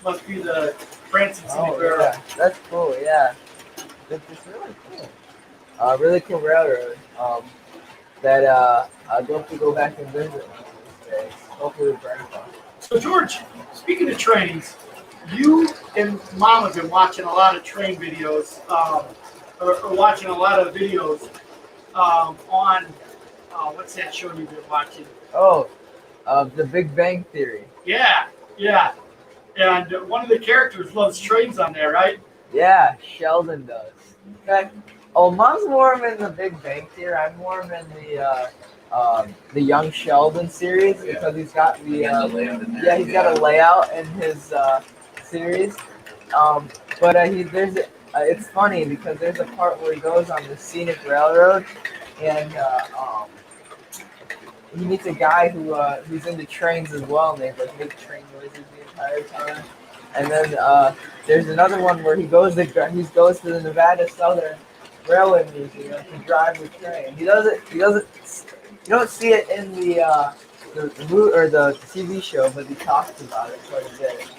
Must be the Branson Scenic Oh, Railroad. yeah. That's cool, yeah. It's really cool. Really cool railroad. That I'd love to go back and visit one of these days. Hopefully with Grandpa. So George, speaking of trains, you and Mom have been watching a lot of train videos, or watching a lot of videos on what's that show you've been watching? Oh, The Big Bang Theory. Yeah. And one of the characters loves trains on there, right? Yeah, Sheldon does. In fact, Mom's more in the Big Bang Theory. I'm more in the Young Sheldon series because he's got the he's got a layout in his series. It's funny because there's a part where he goes on the scenic railroad and he meets a guy who's into trains as well, and they like make train noises the entire time. And then there's another one where he goes to the Nevada Southern Railway Museum to drive the train. He doesn't. You don't see it in the TV show, but he talks about it quite a bit.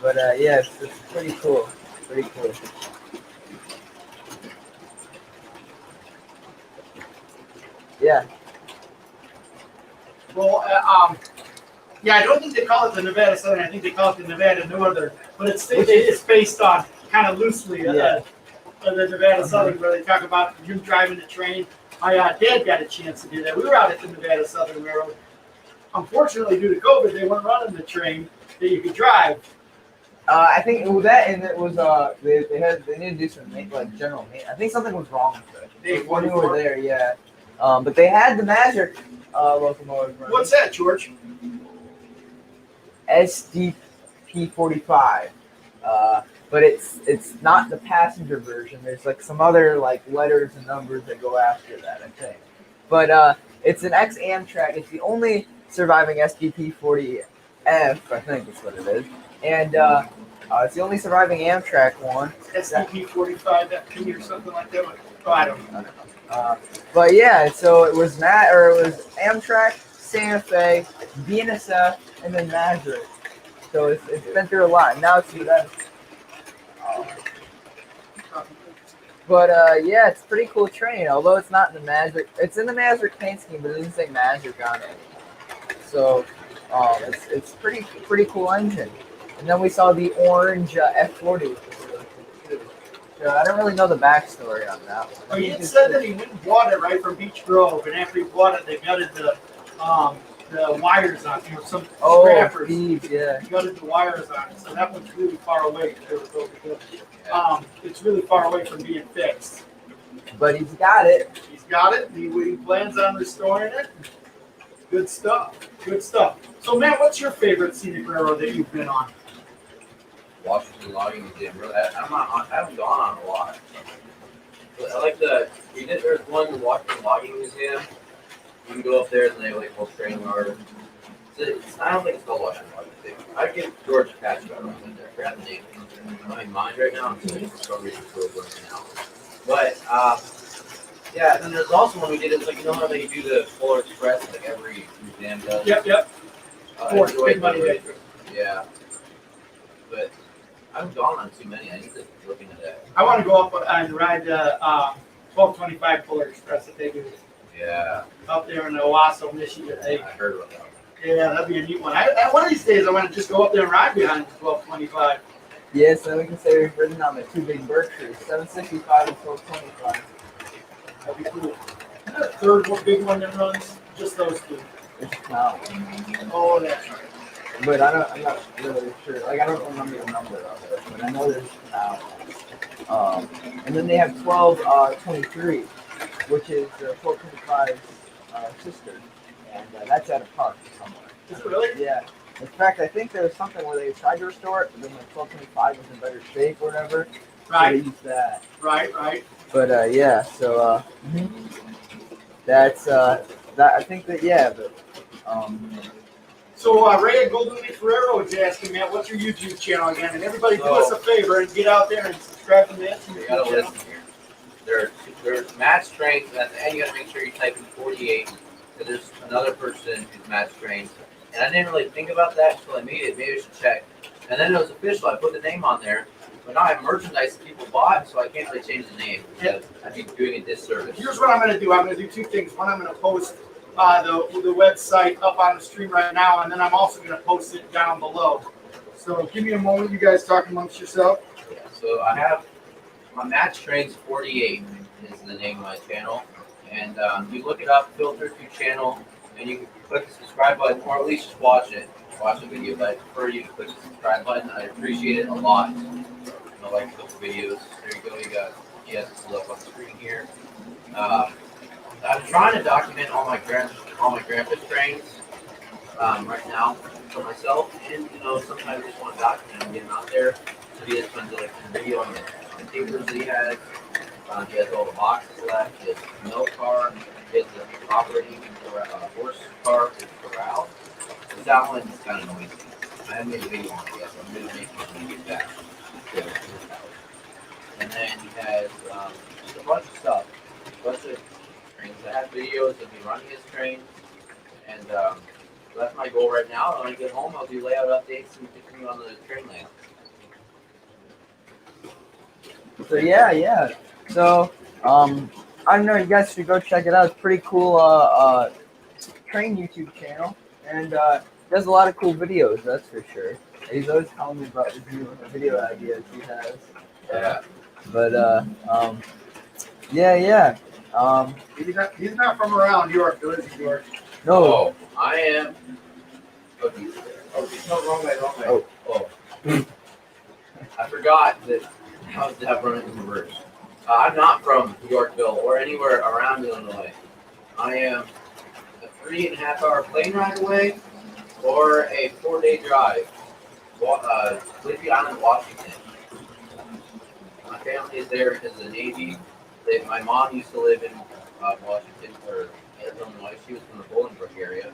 But it's pretty cool. Pretty cool. Yeah. Well, yeah, I don't think they call it the Nevada Southern. I think they call it the Nevada Northern. But it's based on kind of loosely. the Nevada Southern, where they talk about him driving the train. My dad got a chance to do that. We were out at the Nevada Southern Railroad. Unfortunately, due to COVID, they weren't running the train that you could drive. I think it was that, and it was they needed to do some like general maintenance. I think something was wrong with it. When we were there, yeah. But they had the Magic locomotive running. What's that, George? SDP 45. But it's not the passenger version. There's like some other like letters and numbers that go after that, I think. But it's an ex Amtrak. It's the only surviving SDP 40F, I think that's what it is. And it's the only surviving Amtrak one. SDP 45 FP or something like that. Oh, I don't know. But yeah, so it was Amtrak, Santa Fe, BNSF, and then Maverick. So it's been through a lot. Now it's that. But yeah, it's a pretty cool train. Although it's not in the Maverick, it's in the Maverick paint scheme, but it doesn't say Maverick on it. So it's pretty cool engine. And then we saw the orange F40, which was really cool too. So I don't really know the backstory on that one. Well, he had said that he went and bought it right from Beach Grove, and after he bought it, they gutted the wires on it. Some scrappers. Yeah. Gutted the wires on it, so that one's really far away. It's really far away from being fixed. But he's got it. He's got it. He plans on restoring it. Good stuff. Good stuff. So, Matt, what's your favorite scenic railroad that you've been on? Washington Logging Museum. Really, I haven't gone on a lot. But I like there's one Washington Logging Museum. You can go up there and they have like whole train yard. I don't think it's called Washington Logging Museum. I'd give George a patch about it there. Forgot the name. I'm not in mind right now. I'm just for some reason still working out. But yeah, and then there's also one we did. It's like you know how they do the Polar Express like every museum does. Yep. Big money day. Yeah. But I haven't gone on too many. I need to look into that. I want to go up and ride the 1225 Polar Express that they do. Yeah. Up there in Owasso, Michigan. I heard about that one. Yeah, that'd be a neat one. One of these days, I want to just go up there and ride behind the 1225. Yes, then we can say we've ridden on the two big Berkshires, 765 and 1225. That'd be cool. Is there a third big one that runs? Just those two. It's not. Oh, that's right. But I'm not really sure. Like I don't remember the number of it, but I know there's now. And then they have 1223, which is the 1225's sister, and that's at a park somewhere. Is it really? Yeah. In fact, I think there was something where they tried to restore it, but then like 1225 was in better shape or whatever. Right. So they used that. Right. But yeah, so that's that. I think that but. So Ray at Golden Leaf Railroad's asking, Matt, what's your YouTube channel again? And everybody do us a favor and get out there and subscribe to Matt's YouTube got a channel. list here. There's Matt's Trains, and at the end you got to make sure you type in 48. So there's another person who's Matt's Trains. And I didn't really think about that until I made it. Maybe I should check. And then it was official. I put the name on there. But now I have merchandise that people bought, so I can't really change the name. Because I'd be doing a disservice. Here's what I'm going to do. I'm going to do two things. One, I'm going to post the website up on the stream right now, and then I'm also going to post it down below. So give me a moment. You guys talk amongst yourself. Yeah, so I have my Matt's Trains 48 is the name of my channel. And you look it up, filter through channel, and you can click the subscribe button, or at least just watch the video. But I prefer you to click the subscribe button. I appreciate it a lot. I like the videos. There you go. You got look on the screen here. I'm trying to document all my grandpa's trains right now for myself, and sometimes I just want to document them, get them out there. So he has tons of video on the papers that he has. He has all the boxes left. He has the milk car. He has the operating horse car with corral. So that one's kind of noisy. I haven't made a video on it yet, so I'm going to make it when we get back to his house. And then he has just a bunch of stuff. A bunch of trains. I have videos of me running his trains. And so that's my goal right now. When I get home, I'll do layout updates and continue on the train layout. So yeah. So I don't know. You guys should go check it out. It's pretty cool. Train YouTube channel, and does a lot of cool videos. That's for sure. He's always telling me about his new video ideas he has. Yeah. But yeah. He's not from around York, though, is he, George? No. Oh, I am. Oh, no, wrong way, wrong way. Oh. I forgot that. How did I run it in reverse? I'm not from Yorkville or anywhere around Illinois. I am a 3.5 hour plane ride away or a 4-day drive. Sleepy Island, Washington. My family is there because of the Navy. My mom used to live in Washington or Illinois. She was from the Bolingbrook area.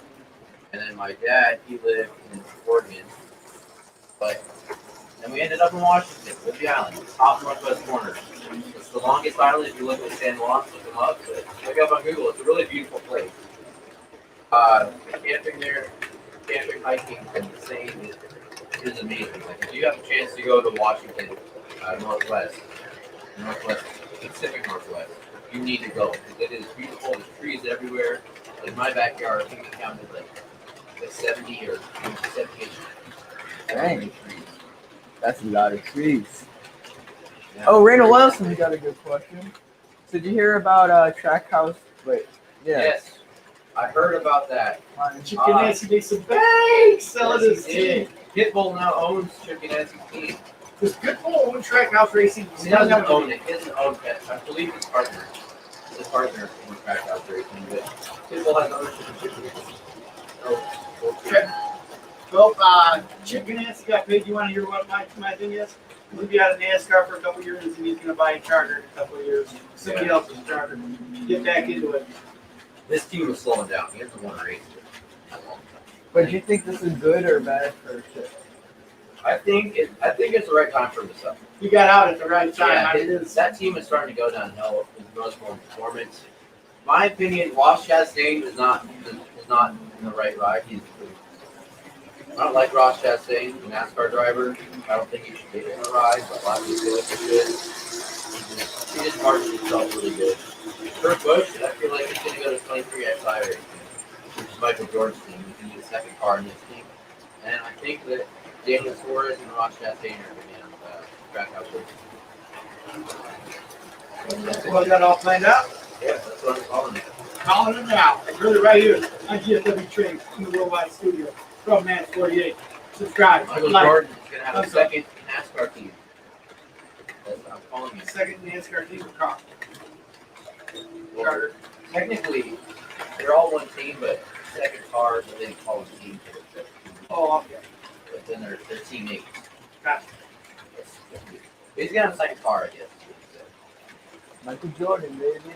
And then my dad, he lived in Oregon. But then we ended up in Washington, Sleepy Island, top northwest corner. It's the longest island if you look at San Juan, look them up. But look up on Google. It's a really beautiful place. Camping there, camping, hiking, and staying is amazing. Like if you have a chance to go to Washington, northwest, Pacific Northwest, you need to go. It is beautiful. There's trees everywhere. Like my backyard, I think we counted like 70 or 78. Dang. Trees. That's a lot of trees. Yeah. Oh, Randall Wilson got a good question. So did you hear about Trackhouse? Wait, yeah. Yes, I heard about that. Chicken Nancy makes some bank selling his Yes, team. Pitbull now owns Chicken Nancy's team. Does Pitbull own Trackhouse Racing? He doesn't own it. He doesn't own it. I believe his partner. His partner in Trackhouse Racing, but Pitbull has ownership of Chicken Nancy. Okay. Well, Chip Ganassi got paid. You want to hear what my thing is? He'll be out of NASCAR for a couple years, and he's going to buy a charter in a couple of years. Somebody else's charter. Get back into it. This team is slowing down. He hasn't won a race. But do you think this is good or bad for Chip? I think it's the right time for him to sell. You got out at the right time. Yeah, that team is starting to go downhill with most more performance. My opinion, Ross Chastain is not in the right ride. I don't like Ross Chastain, the NASCAR driver. I don't think he should get in the ride, but a lot of people feel like he should. He just marketed himself really good. Kurt Busch, I feel like he's going to go to 23XI racing, which is Michael Jordan's team. He can be the second car in this team. And I think that Daniel Suarez and Ross Chastain are going to be on Trackhouse racing. Well, got all planned out? Yeah, that's what I'm calling it. Calling it now. Really, right here on GFW Trains in the Worldwide Studio from Man 48. Subscribe. Michael like. Jordan is going to have a second NASCAR team. That's what I'm calling it. Second NASCAR team car. Well, technically, they're all one team, but second car, so they call a team. Oh, okay. But then they're teammates. Gotcha. He's got a second car, I guess. Michael Jordan, baby.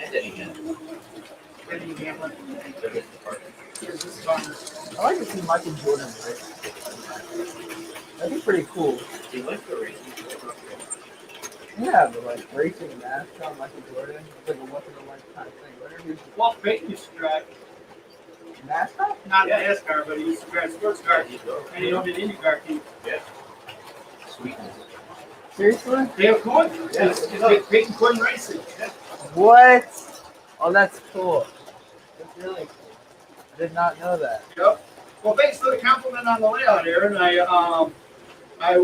And then again, Eddie Hamlin. they're his partner. Here's this partner. I like to see Michael Jordan race. That'd be pretty cool. He went to a race. Yeah, but like racing NASCAR, Michael Jordan, it's like a once in a lifetime thing. Whatever you Walt Payton used to drive. NASCAR? Not NASCAR, but he used to drive sports cars. There you go. And he owned an IndyCar team. Yeah. Sweetness. Seriously? Dale Coyne. Yeah. Peyton Coyne Racing. Yeah. What? Oh, that's cool. That's really cool. I did not know that. Yep. Well, thanks for the compliment on the layout, Aaron.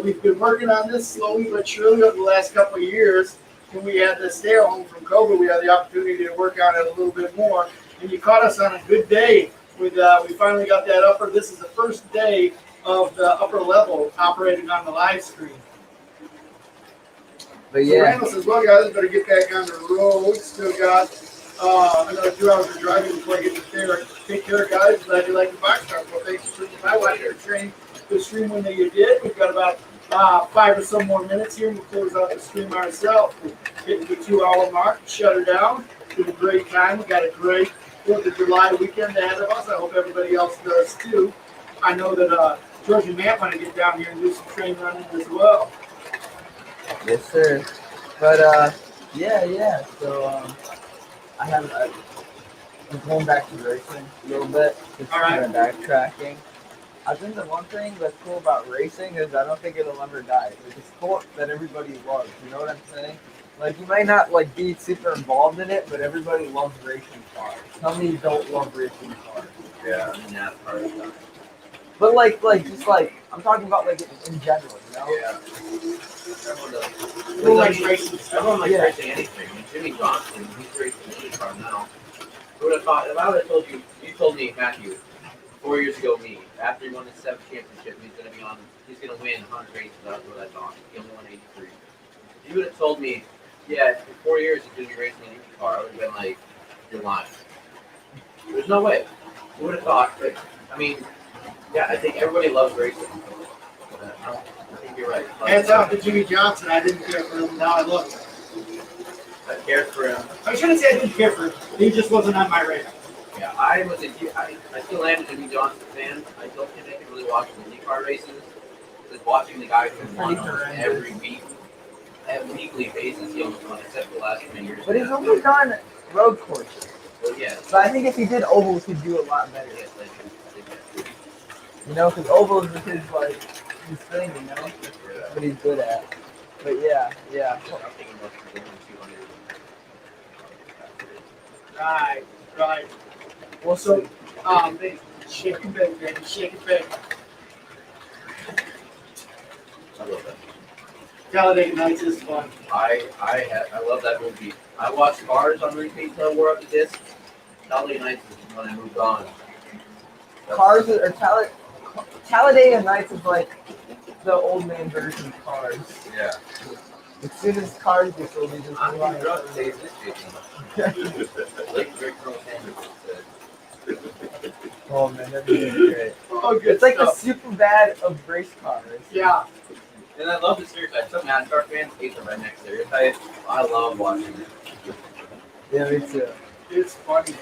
We've been working on this slowly but surely over the last couple of years. When we had to stay at home from COVID, we had the opportunity to work on it a little bit more. And you caught us on a good day. We finally got that upper. This is the first day of the upper level operating on the live stream. But So yeah, Randall says, well, guys, better get back on the road. Still got another 2 hours of driving before I get to there. Take care, guys. Glad you like the boxcar. Well, thanks for switching by. Watch your train. The stream when you did. We've got about 5 or so more minutes here. We'll close out the stream ourselves. We'll hit the 2 hour mark. Shut her down. It's a great time. We got a great 4th of July weekend ahead of us. I hope everybody else does too. I know that George and Matt want to get down here and do some train running as well. yes, sir. But yeah. So I'm going back to racing a little bit. Just All right. kind of backtracking. I think the one thing that's cool about racing is I don't think it'll ever die. It's a sport that everybody loves. You know what I'm saying? Like you might not like be super involved in it, but everybody loves racing cars. Tell me you don't love racing cars. Yeah, I mean, NASCAR is done. But like just like I'm talking about like in general, you know? Yeah. Everyone does. Who likes racing stuff? Everyone likes Yeah. racing anything. I mean, Jimmy Johnson, he's racing any car now. Who would have thought? If I would have told you, you told me, Matthew, 4 years ago, me, after he won his 7th championship, he's going to be on, he's going to win 100 races. That's what I thought. He only won 83. If you would have told me, yeah, in 4 years he's going to be racing an Indy car, I would have been like, you're lying. There's no way. Who would have thought? But, I mean, yeah, I think everybody loves racing. I think you're right. Hands off to Jimmy Johnson. I didn't care for him. Now I love him. I cared for him. I shouldn't say I didn't care for him. He just wasn't on my radar. Yeah, I still am a Jimmy Johnson fan. I don't think I can really watch the IndyCar races. Just watching the guy who won almost every week, at a weekly basis, he almost won except for the last 3 years. But he's only done road courses. Well, yes. So I think if he did ovals, he'd do a lot better. Yes, I think that's true. You know, because ovals is his like his thing, you know, what he's good at. But yeah. I'm thinking about going 200. Right. Well, So, shake and bake, baby. Shake and bake. I love that. Talladega Nights is fun. I love that movie. I watched Cars on repeat until I wore up the disc. Talladega Nights is when I moved on. Cars or Talladega Nights is like the old man version of Cars. Yeah. As soon as Cars gets old, he just I'm runs. drunk today. This Jason. Like Greg Colonel Sanders said. Oh man, that'd be great. Oh, good It's like the stuff. super bad of race cars. Yeah. And I love the stereotype. Some NASCAR fans hate the redneck stereotype. I love watching it. Yeah, me too. It's funny.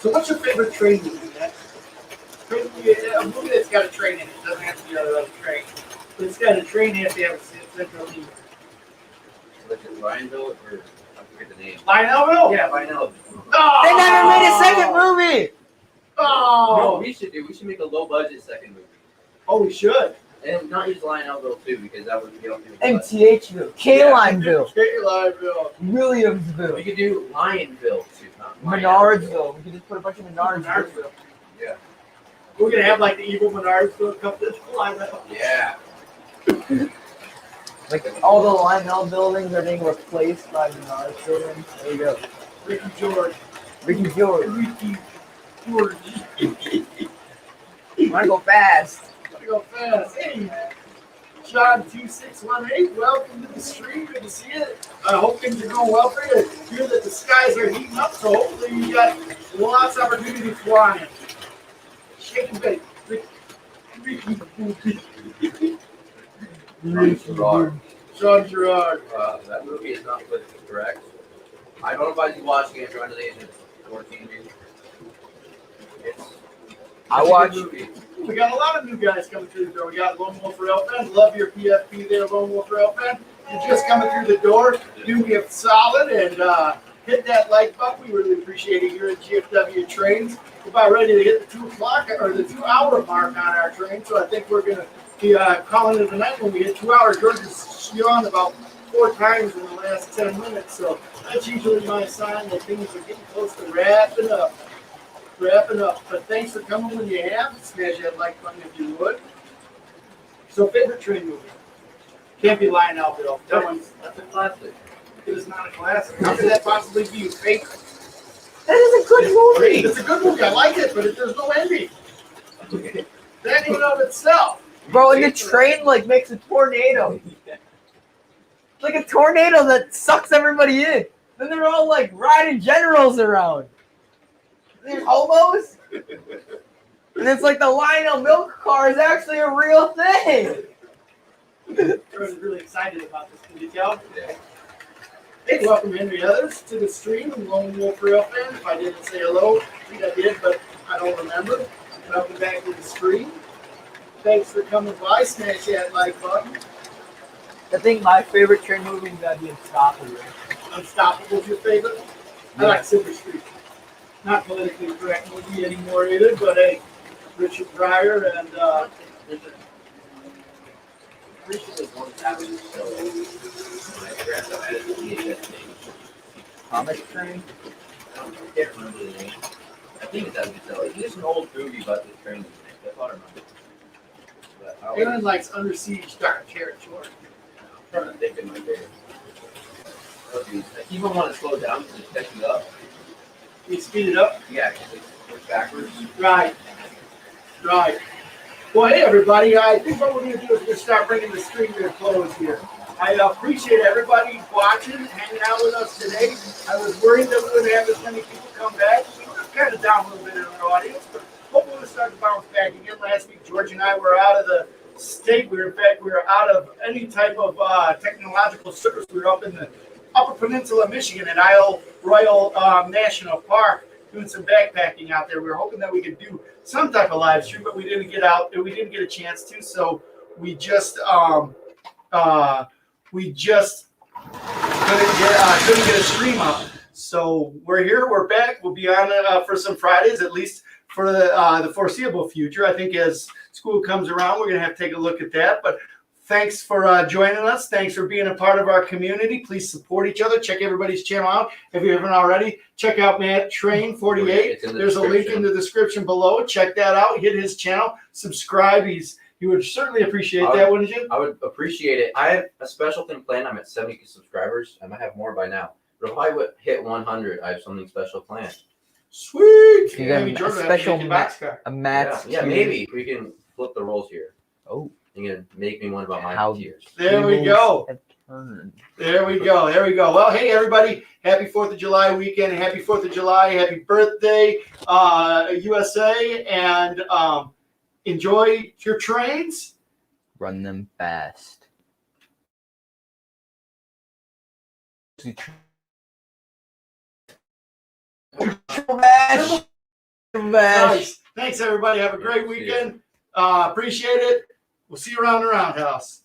So, what's your favorite train movie, Matt? A movie that's got a train in it. It doesn't have to be a train. But it's got a train in it. They have a central lead. Like Lionel, or I forget the name. Lionel? Yeah, Lionel. Oh! They never made a second movie. Oh! No, we should make a low budget second movie. Oh, we should. And not use Lionelville too, because that would be able to. MTHville, K-Lineville, K-Lineville. Williamsville, We could do Lionville too, not Menardsville. We could just put a bunch of Menardsville. Yeah. We're going to have like the evil Menardsville come to Lionel. Yeah. Like all the Lionel buildings are being replaced by Menards buildings. There you go. Ricky George. Ricky George. Ricky George. Wanna go fast? Gotta go fast. Hey, John2618, welcome to the stream. Good to see you. I hope things are going well for you. I hear that the skies are heating up, so hopefully you got lots of opportunity flying. Shake and bake. Sean Gerard. That movie is not politically correct. I don't advise you watching it under the age of 14. I watch. We got a lot of new guys coming through the door. We got Lone Wolf Rail fan. Love your PFP there, Lone Wolf Rail fan. You're just coming through the door. Do me a solid and hit that like button. We really appreciate it here at GFW Trains. We're about ready to hit the 2 o'clock or the 2 hour mark on our train. So I think we're going to be calling it a night when we hit 2 hours. George is yawned about 4 times in the last 10 minutes. So that's usually my sign that things are getting close to wrapping up. But thanks for coming when you have. Smash that like button if you would. So favorite train movie? Can't be Lionelville. That's a classic. It is not a classic. How could that possibly be your favorite? That is a good movie. It's a good movie. I like it, but there's no ending. That in and of itself. Bro, and the train like makes a tornado. Like a tornado that sucks everybody in. Then they're all like riding generals around. There's homos. And it's like the Lionel milk car is actually a real thing. Everyone's really excited about this. Can you tell? Yeah. Hey, welcome Henry Others to the stream. I'm Lone Wolf Rail fan. If I didn't say hello, I think I did, but I don't remember. Welcome back to the stream. Thanks for coming by. Smash that like button. I think my favorite train movie is gotta be Unstoppable. Unstoppable's your favorite? I like Silver Streak. Not politically correct movie anymore either, but hey, Richard Pryor and Recently, one happened, so my grandpa had a VHS thing. Comic train? I can't remember the name. I think it's out of It's just an old movie about this train. That's all I remember. Aaron likes Under Siege dark territory. I'm trying to think in my day. I even want to slow down to just catch it up. You speed it up? Yeah, it's backwards. Right. Right. Well, hey, everybody. I think what we're going to do is we're going to start bringing the stream to a close here. I appreciate everybody watching, hanging out with us today. I was worried that we wouldn't have as many people come back. We were kind of down a little bit in our audience, but hopefully we'll start to bounce back again. Last week, George and I were out of the state. We were out of any type of technological service. We were up in the Upper Peninsula, Michigan, at Isle Royal National Park, doing some backpacking out there. We were hoping that we could do some type of live stream, but we didn't get out. We didn't get a chance to, so we just couldn't get a stream up. So we're here. We're back. We'll be on for some Fridays, at least for the foreseeable future. I think as school comes around, we're going to have to take a look at that. But thanks for joining us. Thanks for being a part of our community. Please support each other. Check everybody's channel out. If you haven't already, check out Matt Train 48. There's a link in the description below. Check that out. Hit his channel. Subscribe. You would certainly appreciate that, wouldn't you? I would appreciate it. I have a special thing planned. I'm at 70 subscribers. I might have more by now. But if I would hit 100, I have something special planned. Sweet. You got a special Matt's. Yeah, maybe we can flip the roles here. Oh. You can make me one about my tears. There we go. There we go. There we go. Well, hey, everybody. Happy 4th of July weekend. Happy 4th of July. Happy birthday, USA. And enjoy your trains. Run them fast. Nice. Thanks, everybody. Have a great weekend. Appreciate it. We'll see you around the roundhouse.